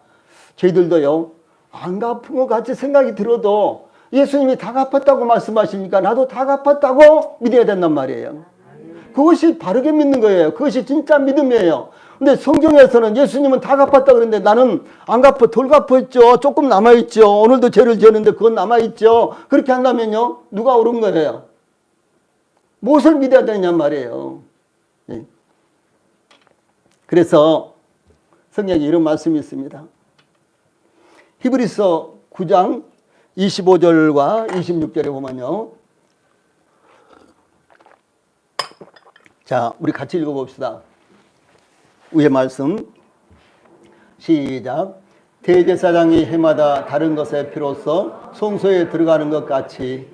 [SPEAKER 1] 저희들도요, 안 갚은 것 같이 생각이 들어도 예수님이 다 갚았다고 말씀하시니까 나도 다 갚았다고 믿어야 된단 말이에요. 그것이 바르게 믿는 거예요. 그것이 진짜 믿음이에요. 근데 성경에서는 예수님은 다 갚았다 그러는데 나는 안 갚아, 덜 갚았죠. 조금 남아있죠. 오늘도 죄를 지었는데 그건 남아있죠. 그렇게 한다면요, 누가 옳은 거예요? 무엇을 믿어야 되느냐 말이에요. 예. 그래서 성경에 이런 말씀이 있습니다. 히브리서 9장 25절과 26절에 보면요. 자, 우리 같이 읽어봅시다. 위의 말씀 시작. 대제사장이 해마다 다른 것의 피로써 성소에 들어가는 것 같이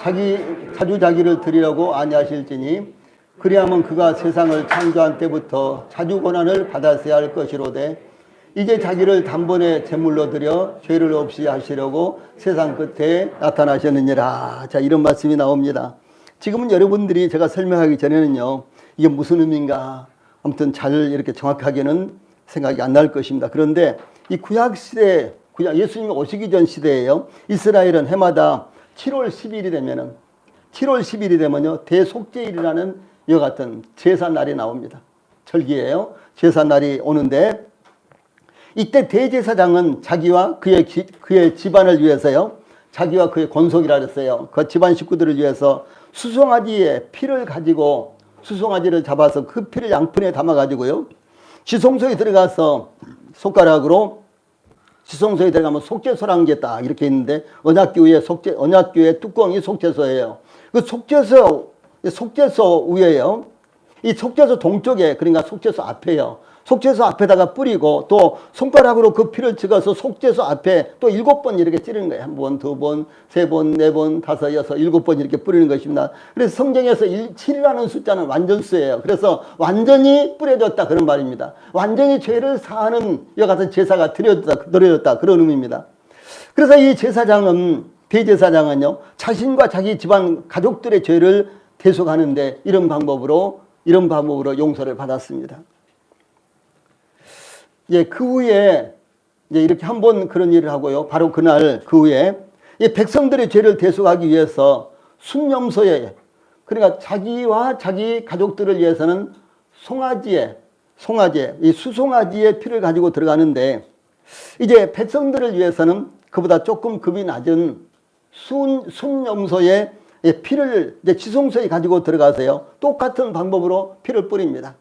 [SPEAKER 1] 자주 자기를 드리려고 아니하실지니 그리하면 그가 세상을 창조한 때부터 자주 고난을 받았어야 할 것이로되 이제 자기를 단번에 제물로 드려 죄를 없이 하시려고 세상 끝에 나타나셨느니라. 자, 이런 말씀이 나옵니다. 지금은 여러분들이 제가 설명하기 전에는요, 이게 무슨 의미인가 아무튼 잘 이렇게 정확하게는 생각이 안 날 것입니다. 그런데 이 구약시대, 예수님이 오시기 전 시대에요, 이스라엘은 해마다 7월 10일이 되면요 대속죄일이라는 이와 같은 제사날이 나옵니다. 절기예요. 제사날이 오는데 이때 대제사장은 자기와 그의 집안을 위해서요, 자기와 그의 권속이라 그랬어요. 그 집안 식구들을 위해서 수송아지의 피를 가지고 수송아지를 잡아서 그 피를 양푼에 담아가지고요, 지성소에 들어가서 손가락으로 지성소에 들어가면 속죄소라는 딱 이렇게 있는데 언약교의 뚜껑이 속죄소예요. 그 속죄소 위에요, 이 속죄소 동쪽에, 그러니까 속죄소 앞에요, 속죄소 앞에다가 뿌리고 또 손가락으로 그 피를 찍어서 속죄소 앞에 또 7번 이렇게 찌르는 거예요. 1번, 2번, 3번, 4번, 5, 6, 7번 이렇게 뿌리는 것입니다. 그래서 성경에서 7이라는 숫자는 완전수예요. 그래서 완전히 뿌려졌다 그런 말입니다. 완전히 죄를 사하는 이와 같은 제사가 드려졌다 그런 의미입니다. 그래서 이 대제사장은요, 자신과 자기 집안 가족들의 죄를 대속하는데 이런 방법으로 용서를 받았습니다. 예, 그 후에 이렇게 한 번 그런 일을 하고요. 바로 그날 그 후에 백성들의 죄를 대속하기 위해서 순념소에, 그러니까 자기와 자기 가족들을 위해서는 이 수송아지의 피를 가지고 들어가는데 이제 백성들을 위해서는 그보다 조금 급이 낮은 순념소에 피를 이제 지성소에 가지고 들어가서요, 똑같은 방법으로 피를 뿌립니다.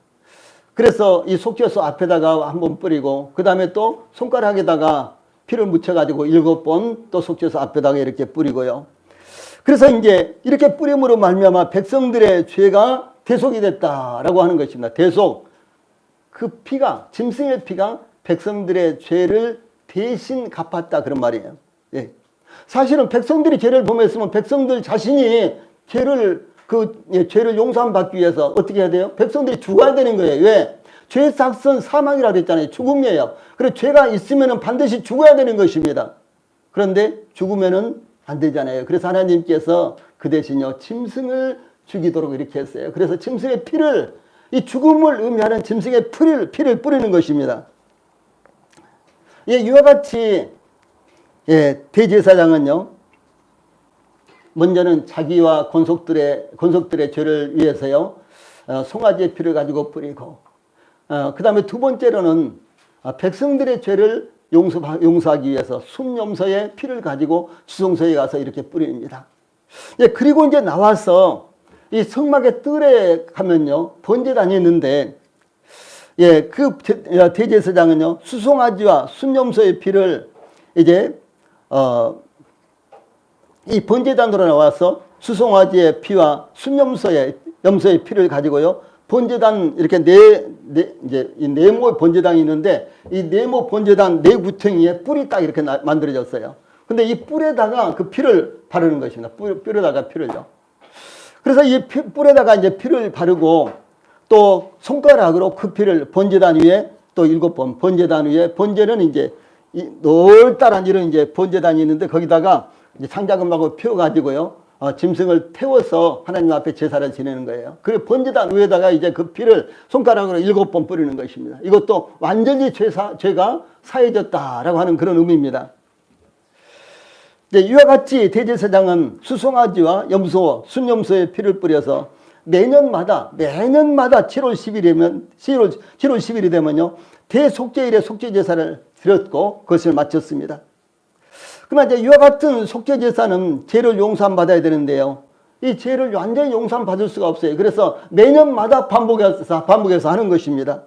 [SPEAKER 1] 그래서 이 속죄소 앞에다가 한번 뿌리고 그 다음에 또 손가락에다가 피를 묻혀가지고 7번 또 속죄소 앞에다가 이렇게 뿌리고요. 그래서 이제 이렇게 뿌림으로 말미암아 백성들의 죄가 대속이 됐다라고 하는 것입니다. 대속, 그 피가, 짐승의 피가 백성들의 죄를 대신 갚았다 그런 말이에요. 예. 사실은 백성들이 죄를 범했으면 백성들 자신이 죄를 용서함 받기 위해서 어떻게 해야 돼요? 백성들이 죽어야 되는 거예요. 왜? 죄의 삭은 사망이라고 했잖아요. 죽음이에요. 그래서 죄가 있으면 반드시 죽어야 되는 것입니다. 그런데 죽으면 안 되잖아요. 그래서 하나님께서 그 대신요, 짐승을 죽이도록 이렇게 했어요. 그래서 짐승의 피를, 이 죽음을 의미하는 짐승의 피를 뿌리는 것입니다. 예, 이와 같이 대제사장은요, 먼저는 자기와 권속들의 죄를 위해서요, 송아지의 피를 가지고 뿌리고, 그 다음에 두 번째로는 백성들의 죄를 용서하기 위해서 순념소의 피를 가지고 지성소에 가서 이렇게 뿌립니다. 예, 그리고 이제 나와서 이 성막의 뜰에 가면요, 번제단이 있는데, 예, 그 대제사장은요, 수송아지와 순념소의 피를 이제 이 번제단으로 나와서 수송아지의 피와 순념소의 피를 가지고요, 번제단 이렇게 이제 이 네모 번제단이 있는데 이 네모 번제단 네 구덩이에 뿔이 딱 이렇게 만들어졌어요. 근데 이 뿔에다가 그 피를 바르는 것입니다. 뿔에다가 피를요. 그래서 이 뿔에다가 이제 피를 바르고 또 손가락으로 그 피를 번제단 위에 또 7번, 번제단 위에, 번제는 이제 넓다란 이런 이제 번제단이 있는데 거기다가 이제 장작음하고 피워가지고요, 짐승을 태워서 하나님 앞에 제사를 지내는 거예요. 그리고 번제단 위에다가 이제 그 피를 손가락으로 7번 뿌리는 것입니다. 이것도 완전히 죄가 사해졌다라고 하는 그런 의미입니다. 이와 같이 대제사장은 수송아지와 염소, 순염소의 피를 뿌려서 매년마다 7월 10일이 되면요, 대속죄일에 속죄제사를 드렸고 그것을 마쳤습니다. 그러나 이제 이와 같은 속죄제사는 죄를 용서받아야 되는데요, 이 죄를 완전히 용서받을 수가 없어요. 그래서 매년마다 반복해서 하는 것입니다.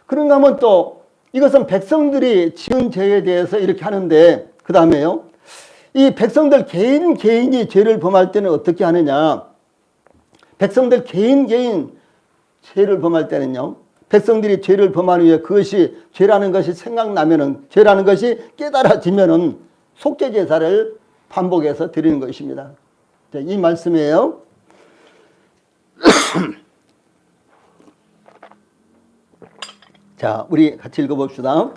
[SPEAKER 1] 그런가 하면 또 이것은 백성들이 지은 죄에 대해서 이렇게 하는데, 그 다음에요, 이 백성들 개인이 죄를 범할 때는 어떻게 하느냐. 백성들 개인 죄를 범할 때는요, 백성들이 죄를 범한 후에 그것이 죄라는 것이 생각나면은, 죄라는 것이 깨달아지면은 속죄제사를 반복해서 드리는 것입니다. 자, 이 말씀이에요. 자, 우리 같이 읽어봅시다.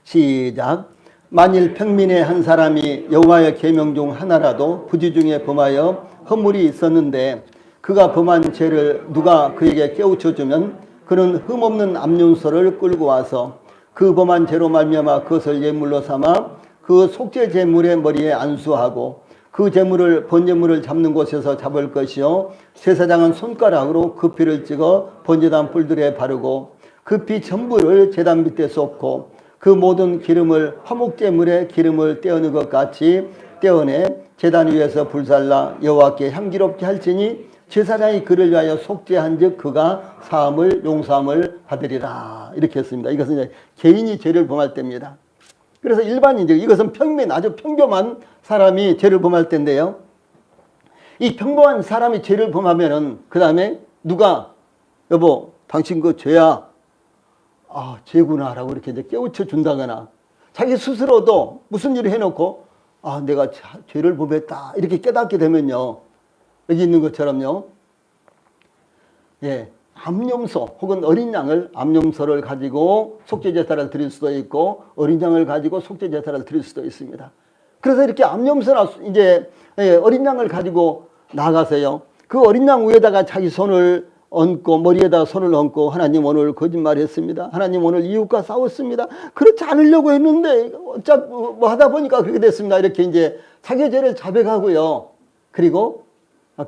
[SPEAKER 1] 시작. 만일 평민의 한 사람이 여호와의 계명 중 하나라도 부지 중에 범하여 허물이 있었는데 그가 범한 죄를 누가 그에게 깨우쳐주면 그는 흠없는 암윤서를 끌고 와서 그 범한 죄로 말미암아 그것을 예물로 삼아 그 속죄 제물의 머리에 안수하고 그 제물을 번제물을 잡는 곳에서 잡을 것이요, 제사장은 손가락으로 그 피를 찍어 번제단 뿔들에 바르고 그 피 전부를 제단 밑에 쏟고 그 모든 기름을 화목제물에 기름을 떼어는 것 같이 떼어내 제단 위에서 불살라 여호와께 향기롭게 할지니 제사장이 그를 위하여 속죄한즉 그가 사함을 용서함을 받으리라. 이렇게 했습니다. 이것은 이제 개인이 죄를 범할 때입니다. 그래서 일반인들, 이것은 아주 평범한 사람이 죄를 범할 때인데요, 이 평범한 사람이 죄를 범하면은 그 다음에 누가 여보 당신 그 죄야, 죄구나 라고 이렇게 이제 깨우쳐 준다거나, 자기 스스로도 무슨 일을 해놓고 내가 죄를 범했다 이렇게 깨닫게 되면요, 여기 있는 것처럼요, 예, 암염소 혹은 어린 양을, 암염소를 가지고 속죄제사를 드릴 수도 있고 어린 양을 가지고 속죄제사를 드릴 수도 있습니다. 그래서 이렇게 암염소나 이제 어린 양을 가지고 나가세요. 그 어린 양 위에다가 자기 손을 얹고 머리에다 손을 얹고, 하나님 오늘 거짓말했습니다. 하나님 오늘 이웃과 싸웠습니다. 그렇지 않으려고 했는데 어차피 뭐 하다 보니까 그렇게 됐습니다. 이렇게 이제 자기 죄를 자백하고요. 그리고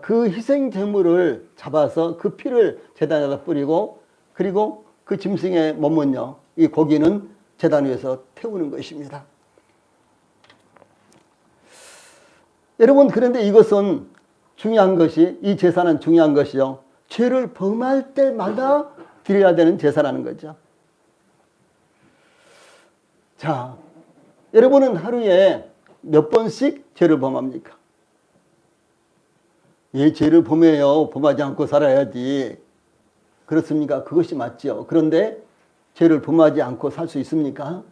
[SPEAKER 1] 그 희생 제물을 잡아서 그 피를 제단에다 뿌리고, 그리고 그 짐승의 몸은요, 이 고기는 제단 위에서 태우는 것입니다. 여러분, 그런데 이것은 중요한 것이, 이 제사는 중요한 것이요, 죄를 범할 때마다 드려야 되는 제사라는 거죠. 자, 여러분은 하루에 몇 번씩 죄를 범합니까? 예, 죄를 범해요. 범하지 않고 살아야지. 그렇습니까? 그것이 맞죠. 그런데 죄를 범하지 않고 살 수 있습니까?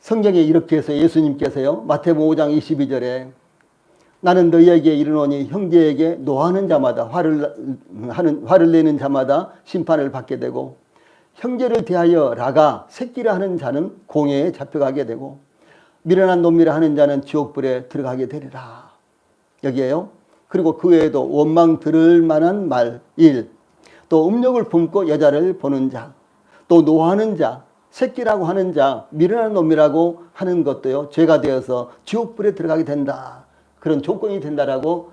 [SPEAKER 1] 성경에 이렇게 해서 예수님께서요, 마태복음 5장 22절에 나는 너희에게 이르노니 형제에게 노하는 자마다 화를 내는 자마다 심판을 받게 되고 형제를 대하여 라가 새끼라 하는 자는 공회에 잡혀가게 되고 미련한 놈이라 하는 자는 지옥불에 들어가게 되리라. 여기에요. 그리고 그 외에도 원망 들을 만한 말, 일, 또 음욕을 품고 여자를 보는 자, 또 노하는 자, 새끼라고 하는 자, 미련한 놈이라고 하는 것도요, 죄가 되어서 지옥불에 들어가게 된다. 그런 조건이 된다라고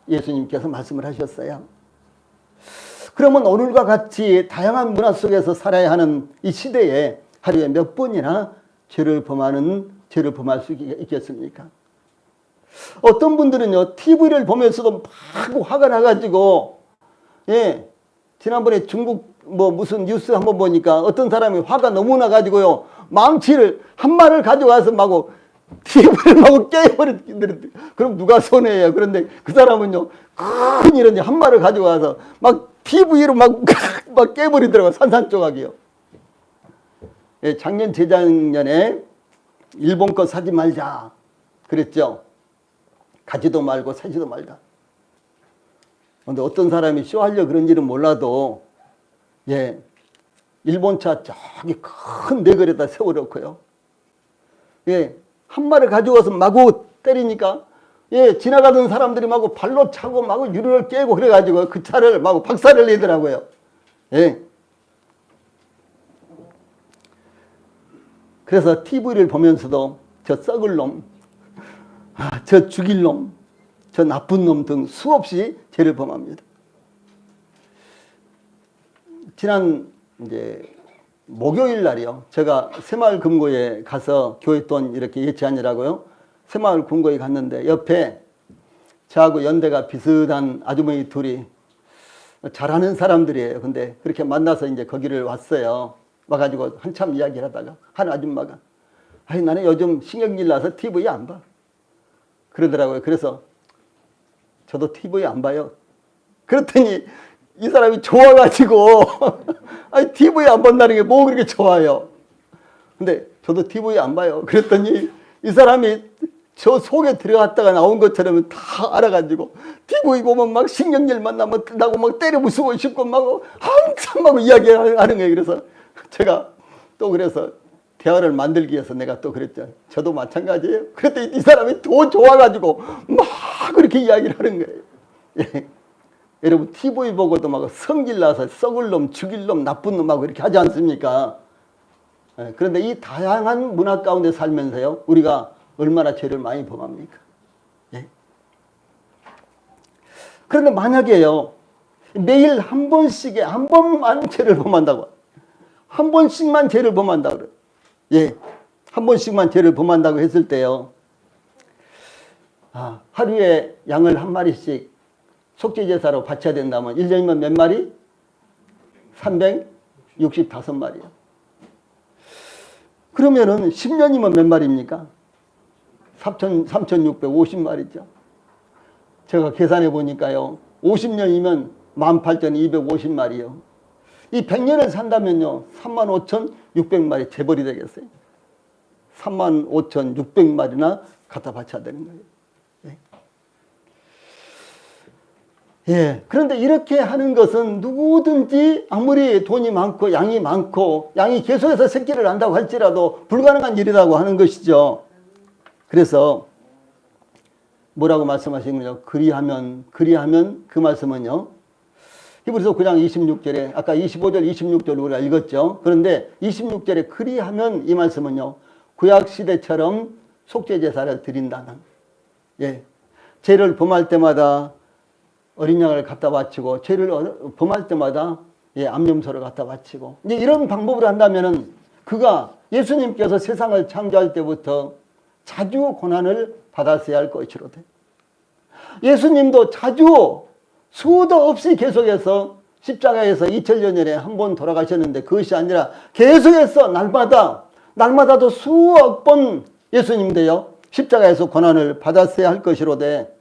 [SPEAKER 1] 예수님께서 말씀을 하셨어요. 그러면 오늘과 같이 다양한 문화 속에서 살아야 하는 이 시대에 하루에 몇 번이나 죄를 범할 수 있겠습니까? 어떤 분들은요, TV를 보면서도 막 화가 나가지고, 예, 지난번에 중국 무슨 뉴스 한번 보니까 어떤 사람이 화가 너무 나가지고요, 망치를 한 마를 가져와서 막 TV를 막 깨버렸는데, 그럼 누가 손해예요? 그런데 그 사람은요, 큰 이런 한 마를 가져와서 막 TV로 막 깨버리더라고요. 산산조각이요. 예, 작년 재작년에 일본 거 사지 말자 그랬죠. 가지도 말고 사지도 말자. 근데 어떤 사람이 쇼하려고 그런지는 몰라도 예, 일본 차 저기 큰 내거리에다 세워놓고요. 예, 한 마리 가지고 와서 마구 때리니까 예, 지나가던 사람들이 마구 발로 차고 마구 유리를 깨고 그래가지고 그 차를 마구 박살을 내더라고요. 예. 그래서 TV를 보면서도 저 썩을 놈, 저 죽일 놈, 저 나쁜 놈 등 수없이 죄를 범합니다. 지난 이제 목요일 날이요. 제가 새마을 금고에 가서 교회 돈 이렇게 예치하느라고요. 새마을 금고에 갔는데 옆에 저하고 연대가 비슷한 아주머니 둘이 잘하는 사람들이에요. 근데 그렇게 만나서 이제 거기를 왔어요. 와가지고 한참 이야기를 하다가 한 아줌마가 아니 나는 요즘 신경질 나서 TV 안 봐. 그러더라고요. 그래서 저도 TV 안 봐요. 그랬더니 이 사람이 좋아가지고 아니 TV 안 본다는 게 뭐 그렇게 좋아요. 근데 저도 TV 안 봐요. 그랬더니 이 사람이 저 속에 들어갔다가 나온 것처럼 다 알아가지고 TV 보면 막 신경질만 나고 막 때려 부수고 싶고 막 한참 막 이야기하는 거예요. 그래서 제가 또 그래서 대화를 만들기 위해서 내가 또 그랬죠. 저도 마찬가지예요. 그랬더니 이 사람이 더 좋아가지고 막 그렇게 이야기를 하는 거예요. 예. 여러분 TV 보고도 막 성질 나서 썩을 놈, 죽일 놈, 나쁜 놈하고 이렇게 하지 않습니까? 예. 그런데 이 다양한 문화 가운데 살면서요. 우리가 얼마나 죄를 많이 범합니까? 예. 그런데 만약에요. 매일 한 번씩에 한 번만 죄를 범한다고. 한 번씩만 죄를 범한다고 그래요. 예. 한 번씩만 죄를 범한다고 했을 때요. 하루에 양을 한 마리씩 속죄제사로 바쳐야 된다면 1년이면 몇 마리? 365마리요. 그러면은 10년이면 몇 마리입니까? 3,650마리죠. 제가 계산해 보니까요. 50년이면 18,250마리요. 이 100년을 산다면요. 35,600마리 재벌이 되겠어요. 35,600마리나 갖다 바쳐야 되는 거예요. 예. 예. 그런데 이렇게 하는 것은 누구든지 아무리 돈이 많고 양이 계속해서 새끼를 낳는다고 할지라도 불가능한 일이라고 하는 것이죠. 그래서 뭐라고 말씀하시는군요. 그리하면 그 말씀은요. 히브리서 9장 26절에 아까 25절 26절 우리가 읽었죠. 그런데 26절에 그리하면 이 말씀은요. 구약시대처럼 속죄제사를 드린다는 예, 죄를 범할 때마다 어린 양을 갖다 바치고 죄를 범할 때마다 예, 암염소를 갖다 바치고 이제 이런 방법으로 한다면은 그가 예수님께서 세상을 창조할 때부터 자주 고난을 받았어야 할 것이로되 예수님도 자주 수도 없이 계속해서 십자가에서 2000년 전에 한 번 돌아가셨는데 그것이 아니라 계속해서 날마다도 수억 번 예수님도요 십자가에서 고난을 받았어야 할 것이로되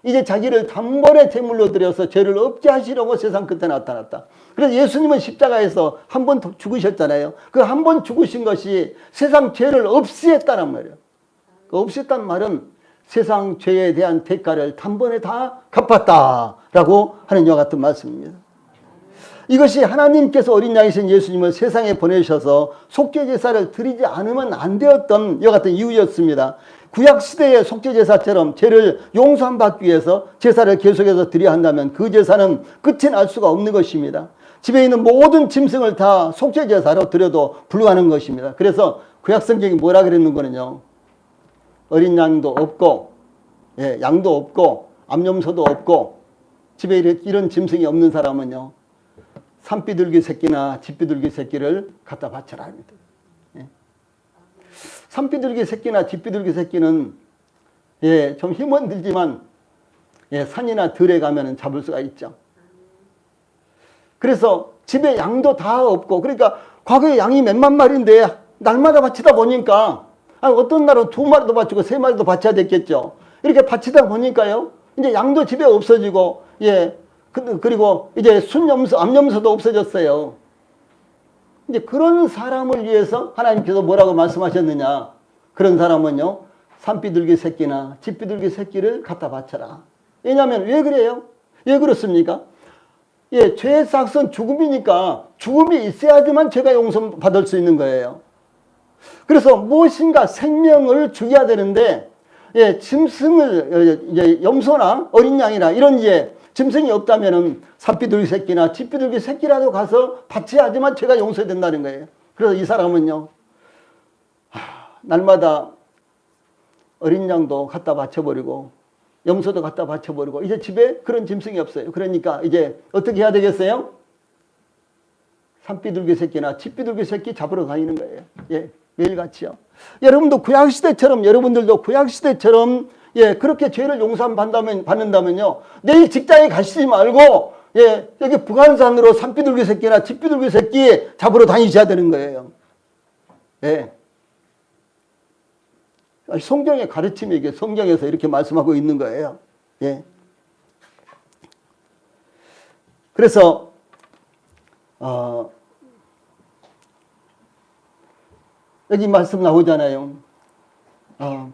[SPEAKER 1] 이제 자기를 단번에 제물로 드려서 죄를 없게 하시려고 세상 끝에 나타났다. 그래서 예수님은 십자가에서 한 번 죽으셨잖아요. 그 한 번 죽으신 것이 세상 죄를 없이 했다는 말이에요. 그 없이 했다는 말은 세상 죄에 대한 대가를 단번에 다 갚았다라고 하는 이와 같은 말씀입니다. 이것이 하나님께서 어린 양이신 예수님을 세상에 보내셔서 속죄제사를 드리지 않으면 안 되었던 이와 같은 이유였습니다. 구약시대의 속죄제사처럼 죄를 용서받기 위해서 제사를 계속해서 드려야 한다면 그 제사는 끝이 날 수가 없는 것입니다. 집에 있는 모든 짐승을 다 속죄제사로 드려도 불가능한 것입니다. 그래서 구약성경이 뭐라 그랬는 거는요. 어린 양도 없고 예, 양도 없고 암염소도 없고 집에 이런 짐승이 없는 사람은요. 산비둘기 새끼나 집비둘기 새끼를 갖다 바쳐라 합니다. 예. 산비둘기 새끼나 집비둘기 새끼는 예, 좀 힘은 들지만 예, 산이나 들에 가면 잡을 수가 있죠. 그래서 집에 양도 다 없고 그러니까 과거에 양이 몇만 마리인데 날마다 바치다 보니까 어떤 날은 2마리도 바치고 3마리도 바쳐야 됐겠죠. 이렇게 바치다 보니까요. 이제 양도 집에 없어지고 예, 그리고 이제 암염소도 없어졌어요. 이제 그런 사람을 위해서 하나님께서 뭐라고 말씀하셨느냐. 그런 사람은요, 산비둘기 새끼나 집비둘기 새끼를 갖다 바쳐라. 왜냐하면 왜 그래요? 왜 그렇습니까? 예, 죄의 삭은 죽음이니까 죽음이 있어야지만 죄가 용서받을 수 있는 거예요. 그래서 무엇인가 생명을 죽여야 되는데, 예, 짐승을, 이제 염소나 어린 양이나 이런 이제 짐승이 없다면은 산비둘기 새끼나 집비둘기 새끼라도 가서 바쳐야지만 죄가 용서된다는 거예요. 그래서 이 사람은요, 날마다 어린 양도 갖다 바쳐버리고 염소도 갖다 바쳐버리고 이제 집에 그런 짐승이 없어요. 그러니까 이제 어떻게 해야 되겠어요? 산비둘기 새끼나 집비둘기 새끼 잡으러 다니는 거예요. 예, 매일같이요. 여러분도 구약시대처럼, 여러분들도 구약시대처럼, 예, 그렇게 죄를 용서받는다면요, 내일 직장에 가시지 말고, 예, 여기 북한산으로 산비둘기 새끼나 집비둘기 새끼 잡으러 다니셔야 되는 거예요. 예. 성경의 가르침이 이게 성경에서 이렇게 말씀하고 있는 거예요. 예. 그래서 여기 말씀 나오잖아요.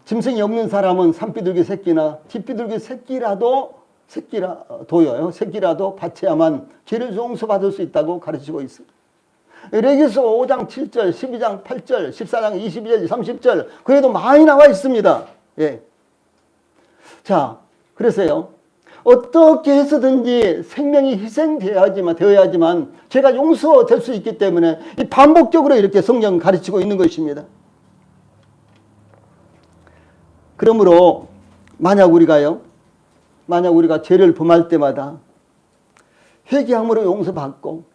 [SPEAKER 1] 짐승이 없는 사람은 산비둘기 새끼나 집비둘기 새끼라도요, 새끼라도 바쳐야만 죄를 용서받을 수 있다고 가르치고 있습니다. 레위기서 5장 7절, 12장 8절, 14장 22절, 30절, 그래도 많이 나와 있습니다. 예. 자, 그래서요, 어떻게 해서든지 생명이 되어야지만 죄가 용서될 수 있기 때문에 이 반복적으로 이렇게 성경 가르치고 있는 것입니다. 그러므로 만약 우리가 죄를 범할 때마다 회개함으로 용서받고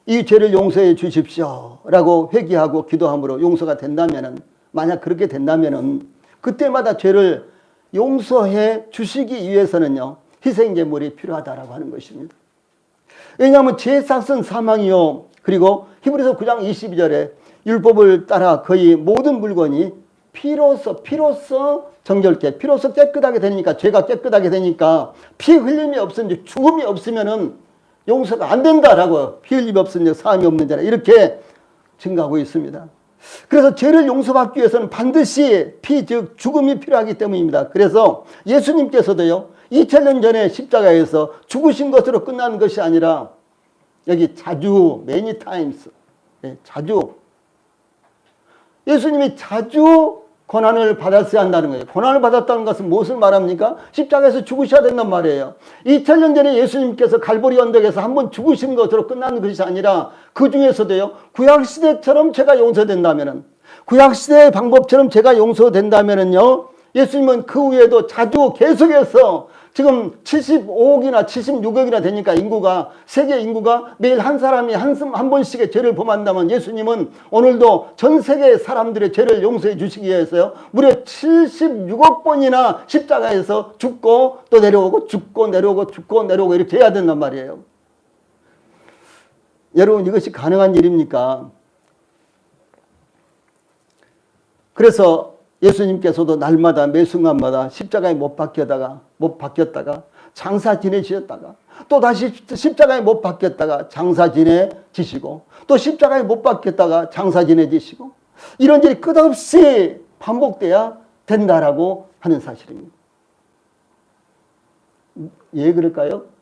[SPEAKER 1] 이 죄를 용서해 주십시오 라고 회개하고 기도함으로 용서가 된다면은, 만약 그렇게 된다면은 그때마다 죄를 용서해 주시기 위해서는요, 희생제물이 필요하다라고 하는 것입니다. 왜냐하면 죄의 삭은 사망이요, 그리고 히브리서 9장 22절에 율법을 따라 거의 모든 물건이 피로써 정결케, 피로써 깨끗하게 되니까, 죄가 깨끗하게 되니까 피 흘림이 없으면, 죽음이 없으면은 용서가 안 된다라고, 피 흘림이 없으면 사함이 없는 자라, 이렇게 증가하고 있습니다. 그래서 죄를 용서받기 위해서는 반드시 즉 죽음이 필요하기 때문입니다. 그래서 예수님께서도요, 2000년 전에 십자가에서 죽으신 것으로 끝나는 것이 아니라 여기 자주, many times, 자주, 예수님이 자주 고난을 받았어야 한다는 거예요. 고난을 받았다는 것은 무엇을 말합니까? 십자가에서 죽으셔야 된단 말이에요. 2000년 전에 예수님께서 갈보리 언덕에서 한번 죽으신 것으로 끝나는 것이 아니라 그 중에서도요, 구약시대처럼 죄가 용서된다면은, 구약시대의 방법처럼 죄가 용서된다면은요, 예수님은 그 후에도 자주 계속해서 지금 75억이나 76억이나 되니까 인구가, 세계 인구가 매일 한 사람이 한 번씩의 죄를 범한다면 예수님은 오늘도 전 세계 사람들의 죄를 용서해 주시기 위해서요, 무려 76억 번이나 십자가에서 죽고 또 내려오고 죽고 내려오고 죽고 내려오고 이렇게 해야 된단 말이에요. 여러분, 이것이 가능한 일입니까? 그래서 예수님께서도 날마다 매 순간마다 십자가에 못 박혔다가 장사 지내셨다가 또 다시 십자가에 못 박혔다가 장사 지내지시고 또 십자가에 못 박혔다가 장사 지내지시고, 이런 일이 끝없이 반복돼야 된다라고 하는 사실입니다. 왜 그럴까요?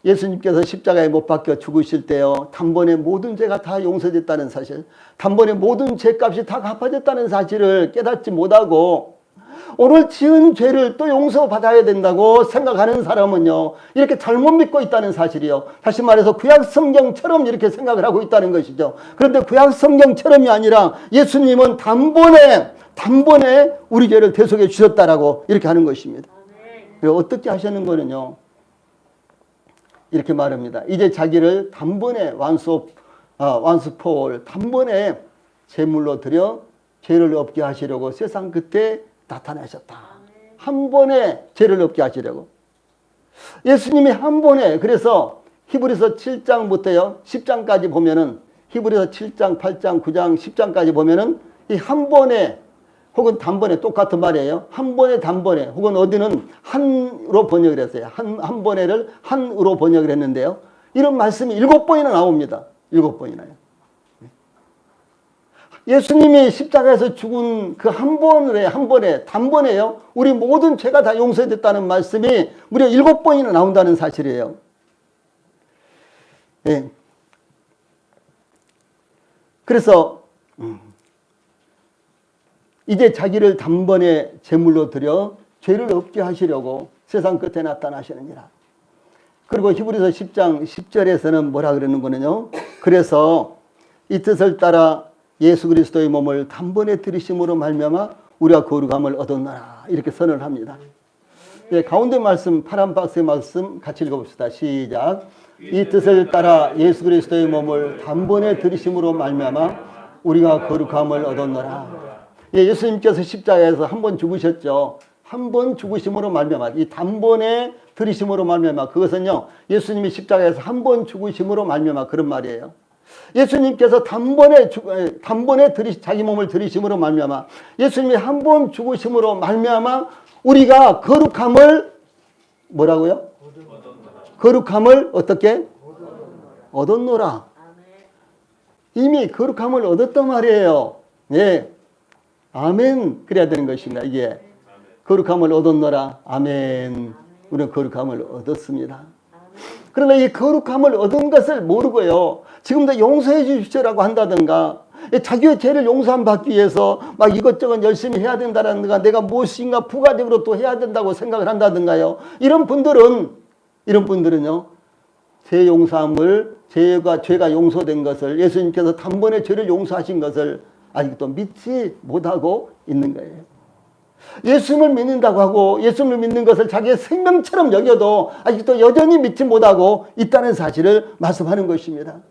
[SPEAKER 1] 예수님께서 십자가에 못 박혀 죽으실 때요, 단번에 모든 죄가 다 용서됐다는 사실, 단번에 모든 죄값이 다 갚아졌다는 사실을 깨닫지 못하고 오늘 지은 죄를 또 용서받아야 된다고 생각하는 사람은요, 이렇게 잘못 믿고 있다는 사실이요. 다시 말해서 구약 성경처럼 이렇게 생각을 하고 있다는 것이죠. 그런데 구약 성경처럼이 아니라 예수님은 단번에 우리 죄를 대속해 주셨다라고 이렇게 하는 것입니다. 어떻게 하시는 거는요, 이렇게 말합니다. 이제 자기를 단번에 once for all, 단번에 제물로 드려 죄를 없게 하시려고 세상 끝에 나타나셨다. 한 번에 죄를 없게 하시려고. 예수님이 한 번에, 그래서 히브리서 7장부터요 10장까지 보면은, 히브리서 7장, 8장, 9장, 10장까지 보면은 이 한 번에 혹은 단번에 똑같은 말이에요. 한 번에 단번에, 혹은 어디는 한으로 번역을 했어요. 한 번에를 한으로 번역을 했는데요, 이런 말씀이 7번이나 나옵니다. 7번이나요. 예수님이 십자가에서 죽은 그 한 번에, 단번에요. 우리 모든 죄가 다 용서됐다는 말씀이 무려 7번이나 나온다는 사실이에요. 예. 그래서 이제 자기를 단번에 제물로 드려 죄를 없게 하시려고 세상 끝에 나타나시느니라. 그리고 히브리서 10장 10절에서는 뭐라 그러는 거는요. 그래서 이 뜻을 따라 예수 그리스도의 몸을 단번에 들이심으로 말미암아 우리가 거룩함을 얻었노라. 이렇게 선언을 합니다. 예, 가운데 말씀, 파란 박스의 말씀 같이 읽어봅시다. 시작. 이 뜻을 따라 예수 그리스도의 몸을 단번에 들이심으로 말미암아 우리가 거룩함을 얻었노라. 예, 예수님께서 십자가에서 한 번 죽으셨죠. 한 번 죽으심으로 말미암아, 이 단번에 들이심으로 말미암아, 그것은요 예수님이 십자가에서 한 번 죽으심으로 말미암아 그런 말이에요. 예수님께서 단번에 자기 몸을 들이심으로 말미암아, 예수님이 한 번 죽으심으로 말미암아 우리가 거룩함을 뭐라고요? 거룩함을 어떻게? 얻었노라. 이미 거룩함을 얻었단 말이에요. 예. 아멘. 그래야 되는 것입니다. 이게 거룩함을 얻었노라. 아멘. 우리는 거룩함을 얻었습니다. 그러나 이 거룩함을 얻은 것을 모르고요, 지금도 용서해 주십시오라고 한다든가, 자기의 죄를 용서함 받기 위해서 막 이것저것 열심히 해야 된다든가, 내가 무엇인가 부가적으로 또 해야 된다고 생각을 한다든가요. 이런 분들은요, 죄 용서함을, 죄가 용서된 것을, 예수님께서 단번에 죄를 용서하신 것을 아직도 믿지 못하고 있는 거예요. 예수님을 믿는다고 하고 예수님을 믿는 것을 자기의 생명처럼 여겨도 아직도 여전히 믿지 못하고 있다는 사실을 말씀하는 것입니다.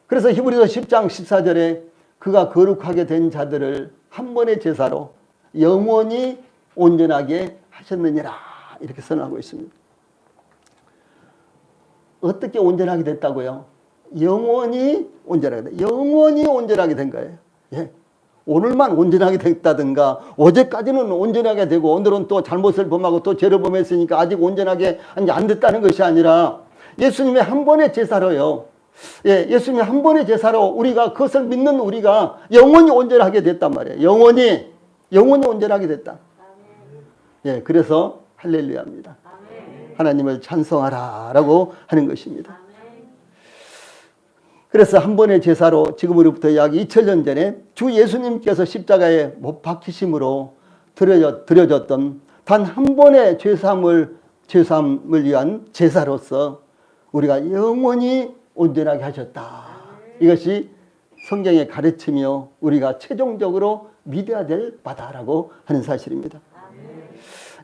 [SPEAKER 1] 그래서 히브리서 10장 14절에 그가 거룩하게 된 자들을 한 번의 제사로 영원히 온전하게 하셨느니라 이렇게 선언하고 있습니다. 어떻게 온전하게 됐다고요? 영원히 온전하게 된, 영원히 온전하게 된 거예요. 예. 오늘만 온전하게 됐다든가, 어제까지는 온전하게 되고 오늘은 또 잘못을 범하고 또 죄를 범했으니까 아직 온전하게 안 됐다는 것이 아니라 예수님의 한 번의 제사로요. 예, 예수님의 한 번의 제사로 우리가 그것을 믿는 우리가 영원히 온전하게 됐단 말이에요. 영원히 온전하게 됐다. 예, 그래서 할렐루야입니다. 하나님을 찬송하라라고 하는 것입니다. 그래서 한 번의 제사로 지금으로부터 약 2000년 전에 주 예수님께서 십자가에 못 박히심으로 드려졌던 단 한 번의 죄사함을 위한 제사로서 우리가 영원히 온전하게 하셨다. 이것이 성경의 가르치며 우리가 최종적으로 믿어야 될 바다라고 하는 사실입니다.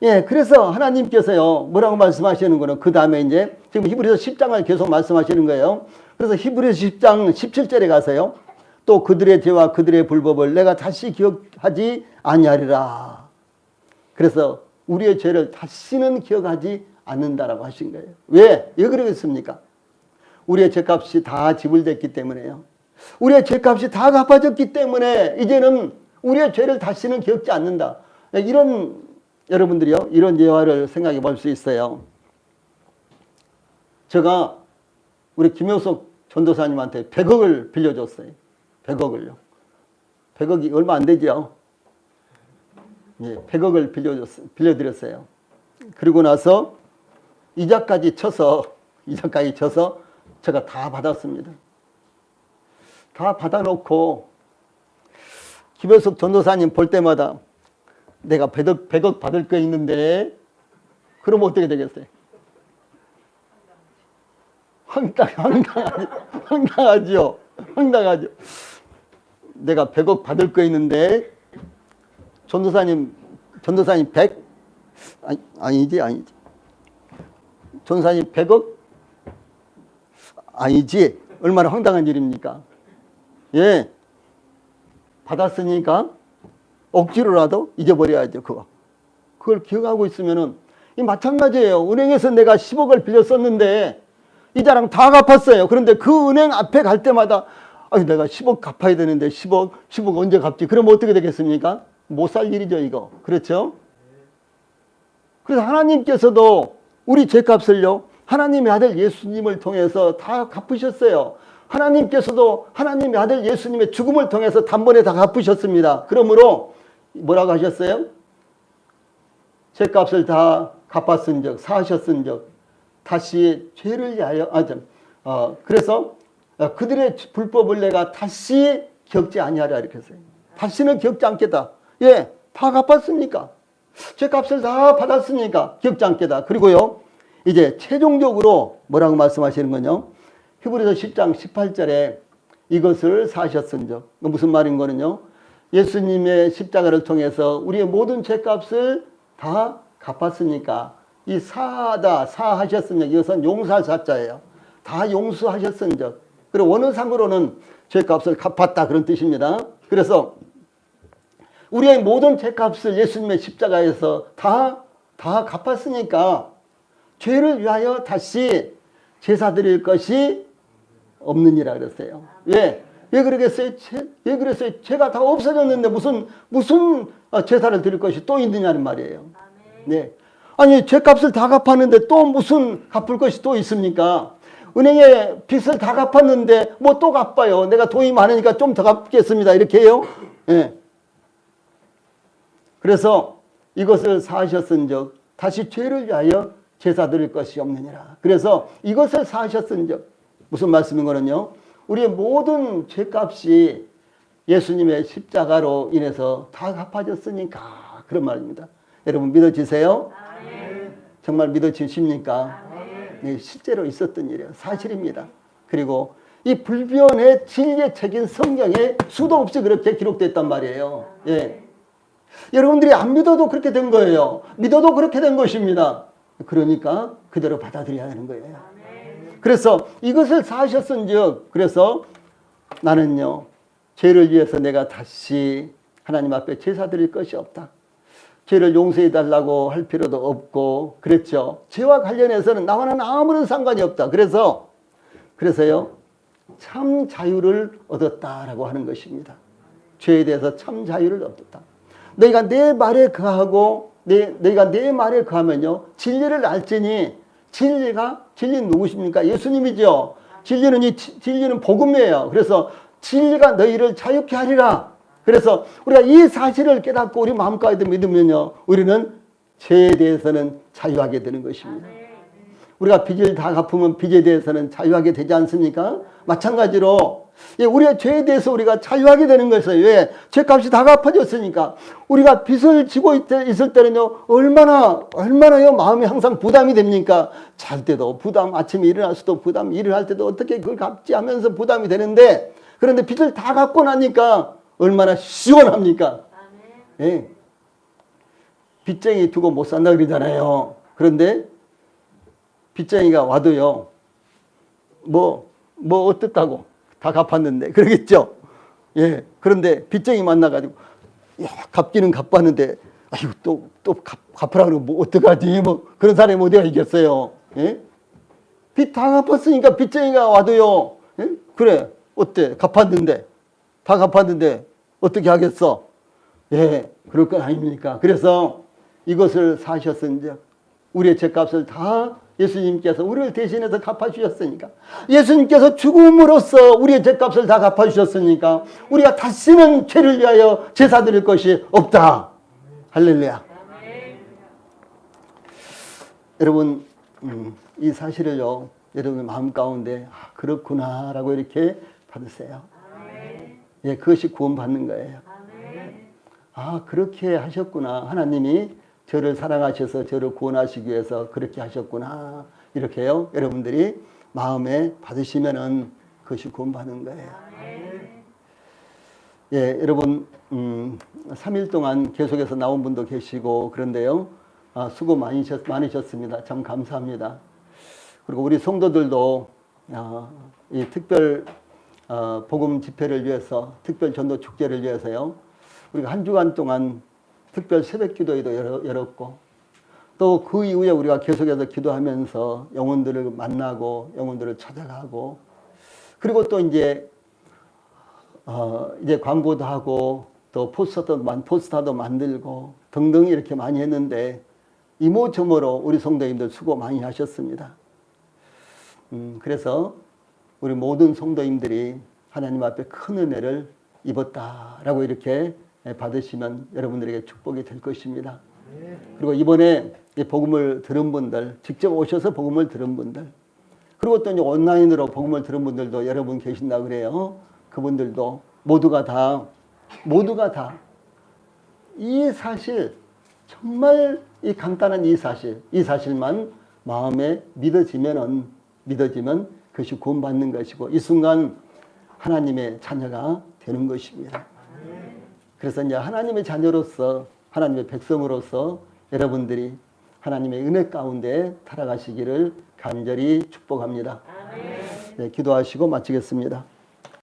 [SPEAKER 1] 예, 그래서 하나님께서요, 뭐라고 말씀하시는 거는 그 다음에 이제 지금 히브리서 10장을 계속 말씀하시는 거예요. 그래서 히브리서 10장 17절에 가서요, 또 그들의 죄와 그들의 불법을 내가 다시 기억하지 아니하리라. 그래서 우리의 죄를 다시는 기억하지 않는다라고 하신 거예요. 왜 그러겠습니까? 우리의 죄값이 다 지불됐기 때문에요. 우리의 죄값이 다 갚아졌기 때문에 이제는 우리의 죄를 다시는 기억지 않는다. 여러분들이요, 이런 예화를 생각해 볼 수 있어요. 제가 우리 김효석 전도사님한테 100억을 빌려줬어요. 100억을요. 100억이 얼마 안 되죠. 예, 100억을 빌려드렸어요. 그리고 나서 이자까지 쳐서 제가 다 받았습니다. 다 받아놓고 김효석 전도사님 볼 때마다 내가 100억 받을 거 있는데 그러면 어떻게 되겠어요? 황당하죠. 내가 100억 받을 거 있는데 전도사님 100? 아니지. 전도사님 100억? 아니지. 얼마나 황당한 일입니까? 예. 받았으니까 억지로라도 잊어버려야죠. 그걸 기억하고 있으면은 마찬가지예요. 은행에서 내가 10억을 빌렸었는데 이자랑 다 갚았어요. 그런데 그 은행 앞에 갈 때마다 내가 10억 갚아야 되는데 10억 언제 갚지? 그러면 어떻게 되겠습니까? 못 살 일이죠, 이거. 그렇죠? 그래서 하나님께서도 우리 죄값을요, 하나님의 아들 예수님을 통해서 다 갚으셨어요. 하나님께서도 하나님의 아들 예수님의 죽음을 통해서 단번에 다 갚으셨습니다. 그러므로 뭐라고 하셨어요? 죄값을 다 갚았은즉 사하셨은즉 다시 죄를 위하여 그래서 그들의 불법을 내가 다시 겪지 아니하리라 이렇게 했어요. 다시는 겪지 않겠다. 예, 다 갚았습니까? 죄값을 다 받았으니까 겪지 않겠다. 그리고요, 이제 최종적으로 뭐라고 말씀하시는 거냐? 히브리서 10장 18절에 이것을 사하셨은즉, 무슨 말인 거는요? 예수님의 십자가를 통해서 우리의 모든 죄값을 다 갚았으니까 이 사하셨은즉 이것은 용서할 사자예요. 다 용서하셨은즉. 그리고 원어상으로는 죄값을 갚았다 그런 뜻입니다. 그래서 우리의 모든 죄값을 예수님의 십자가에서 다 갚았으니까 죄를 위하여 다시 제사 드릴 것이 없느니라 그랬어요. 왜 그러겠어요? 왜 그랬어요? 죄가 다 없어졌는데 무슨 제사를 드릴 것이 또 있느냐는 말이에요. 네. 아니, 죄값을 다 갚았는데 또 무슨 갚을 것이 또 있습니까? 은행에 빚을 다 갚았는데 뭐 또 갚아요. 내가 돈이 많으니까 좀 더 갚겠습니다. 이렇게 해요. 네. 그래서 이것을 사하셨은즉 다시 죄를 위하여 제사 드릴 것이 없느니라. 그래서 이것을 사하셨은즉 무슨 말씀인 거는요? 우리의 모든 죄값이 예수님의 십자가로 인해서 다 갚아졌으니까 그런 말입니다. 여러분 믿어지세요? 정말 믿어지십니까? 네, 실제로 있었던 일이에요. 사실입니다. 그리고 이 불변의 진리의 책인 성경에 수도 없이 그렇게 기록됐단 말이에요. 예. 여러분들이 안 믿어도 그렇게 된 거예요. 믿어도 그렇게 된 것입니다. 그러니까 그대로 받아들여야 하는 거예요. 그래서 이것을 사하셨은즉, 그래서 나는요, 죄를 위해서 내가 다시 하나님 앞에 제사 드릴 것이 없다. 죄를 용서해 달라고 할 필요도 없고, 그랬죠. 죄와 관련해서는 나와는 아무런 상관이 없다. 그래서요, 참 자유를 얻었다라고 하는 것입니다. 죄에 대해서 참 자유를 얻었다. 너희가 내 말에 거하고, 너희가 내 말에 거하면요, 진리를 알지니, 진리는 누구십니까? 예수님이죠. 진리는 복음이에요. 그래서 진리가 너희를 자유케 하리라. 그래서 우리가 이 사실을 깨닫고 우리 마음까지 믿으면요, 우리는 죄에 대해서는 자유하게 되는 것입니다. 우리가 빚을 다 갚으면 빚에 대해서는 자유하게 되지 않습니까? 마찬가지로 우리의 죄에 대해서 우리가 자유하게 되는 것이에요. 왜? 죄값이 다 갚아졌으니까. 우리가 빚을 지고 있을 때는요, 얼마나요 마음이 항상 부담이 됩니까? 잘 때도 부담, 아침에 일어나서도 부담, 일을 할 때도 어떻게 그걸 갚지 하면서 부담이 되는데, 그런데 빚을 다 갚고 나니까 얼마나 시원합니까? 예. 빚쟁이 두고 못 산다 그러잖아요. 그런데 빚쟁이가 와도요, 뭐 어떻다고 다 갚았는데 그러겠죠. 예. 그런데 빚쟁이 만나가지고 갚기는 갚았는데 아이고 또 갚으라 그러면 뭐 어떡하지? 뭐 그런 사람이 어디가 있겠어요. 예? 빚 다 갚았으니까 빚쟁이가 와도요. 예? 그래 어때? 다 갚았는데 어떻게 하겠어? 예, 그럴 건 아닙니까? 그래서 이것을 사셨은즉 우리의 죄값을 다 예수님께서 우리를 대신해서 갚아주셨으니까, 예수님께서 죽음으로써 우리의 죄값을 다 갚아주셨으니까 우리가 다시는 죄를 위하여 제사 드릴 것이 없다. 할렐루야. 여러분, 이 사실을요, 여러분 마음 가운데 그렇구나 라고 이렇게 받으세요. 예, 그것이 구원받는 거예요. 그렇게 하셨구나. 하나님이 저를 사랑하셔서 저를 구원하시기 위해서 그렇게 하셨구나. 이렇게요, 여러분들이 마음에 받으시면은 그것이 구원받는 거예요. 예, 여러분, 3일 동안 계속해서 나온 분도 계시고, 그런데요, 수고 많으셨습니다. 참 감사합니다. 그리고 우리 성도들도 이 특별 복음 집회를 위해서, 특별 전도 축제를 위해서요, 우리가 한 주간 동안 특별 새벽 기도회도 열었고, 또 그 이후에 우리가 계속해서 기도하면서 영혼들을 만나고 영혼들을 찾아가고, 그리고 또 이제 광고도 하고 또 포스터도 만들고 등등 이렇게 많이 했는데, 이모저모로 우리 성도님들 수고 많이 하셨습니다. 그래서 우리 모든 성도님들이 하나님 앞에 큰 은혜를 입었다라고 이렇게 받으시면 여러분들에게 축복이 될 것입니다. 그리고 이번에 이 복음을 들은 분들, 직접 오셔서 복음을 들은 분들, 그리고 또 이제 온라인으로 복음을 들은 분들도 여러분 계신다 그래요. 그분들도 모두가 다 이 사실, 정말 이 간단한 이 사실만 마음에 믿어지면 그것이 구원받는 것이고 이 순간 하나님의 자녀가 되는 것입니다. 그래서 이제 하나님의 자녀로서, 하나님의 백성으로서 여러분들이 하나님의 은혜 가운데 살아가시기를 간절히 축복합니다. 네, 기도하시고 마치겠습니다.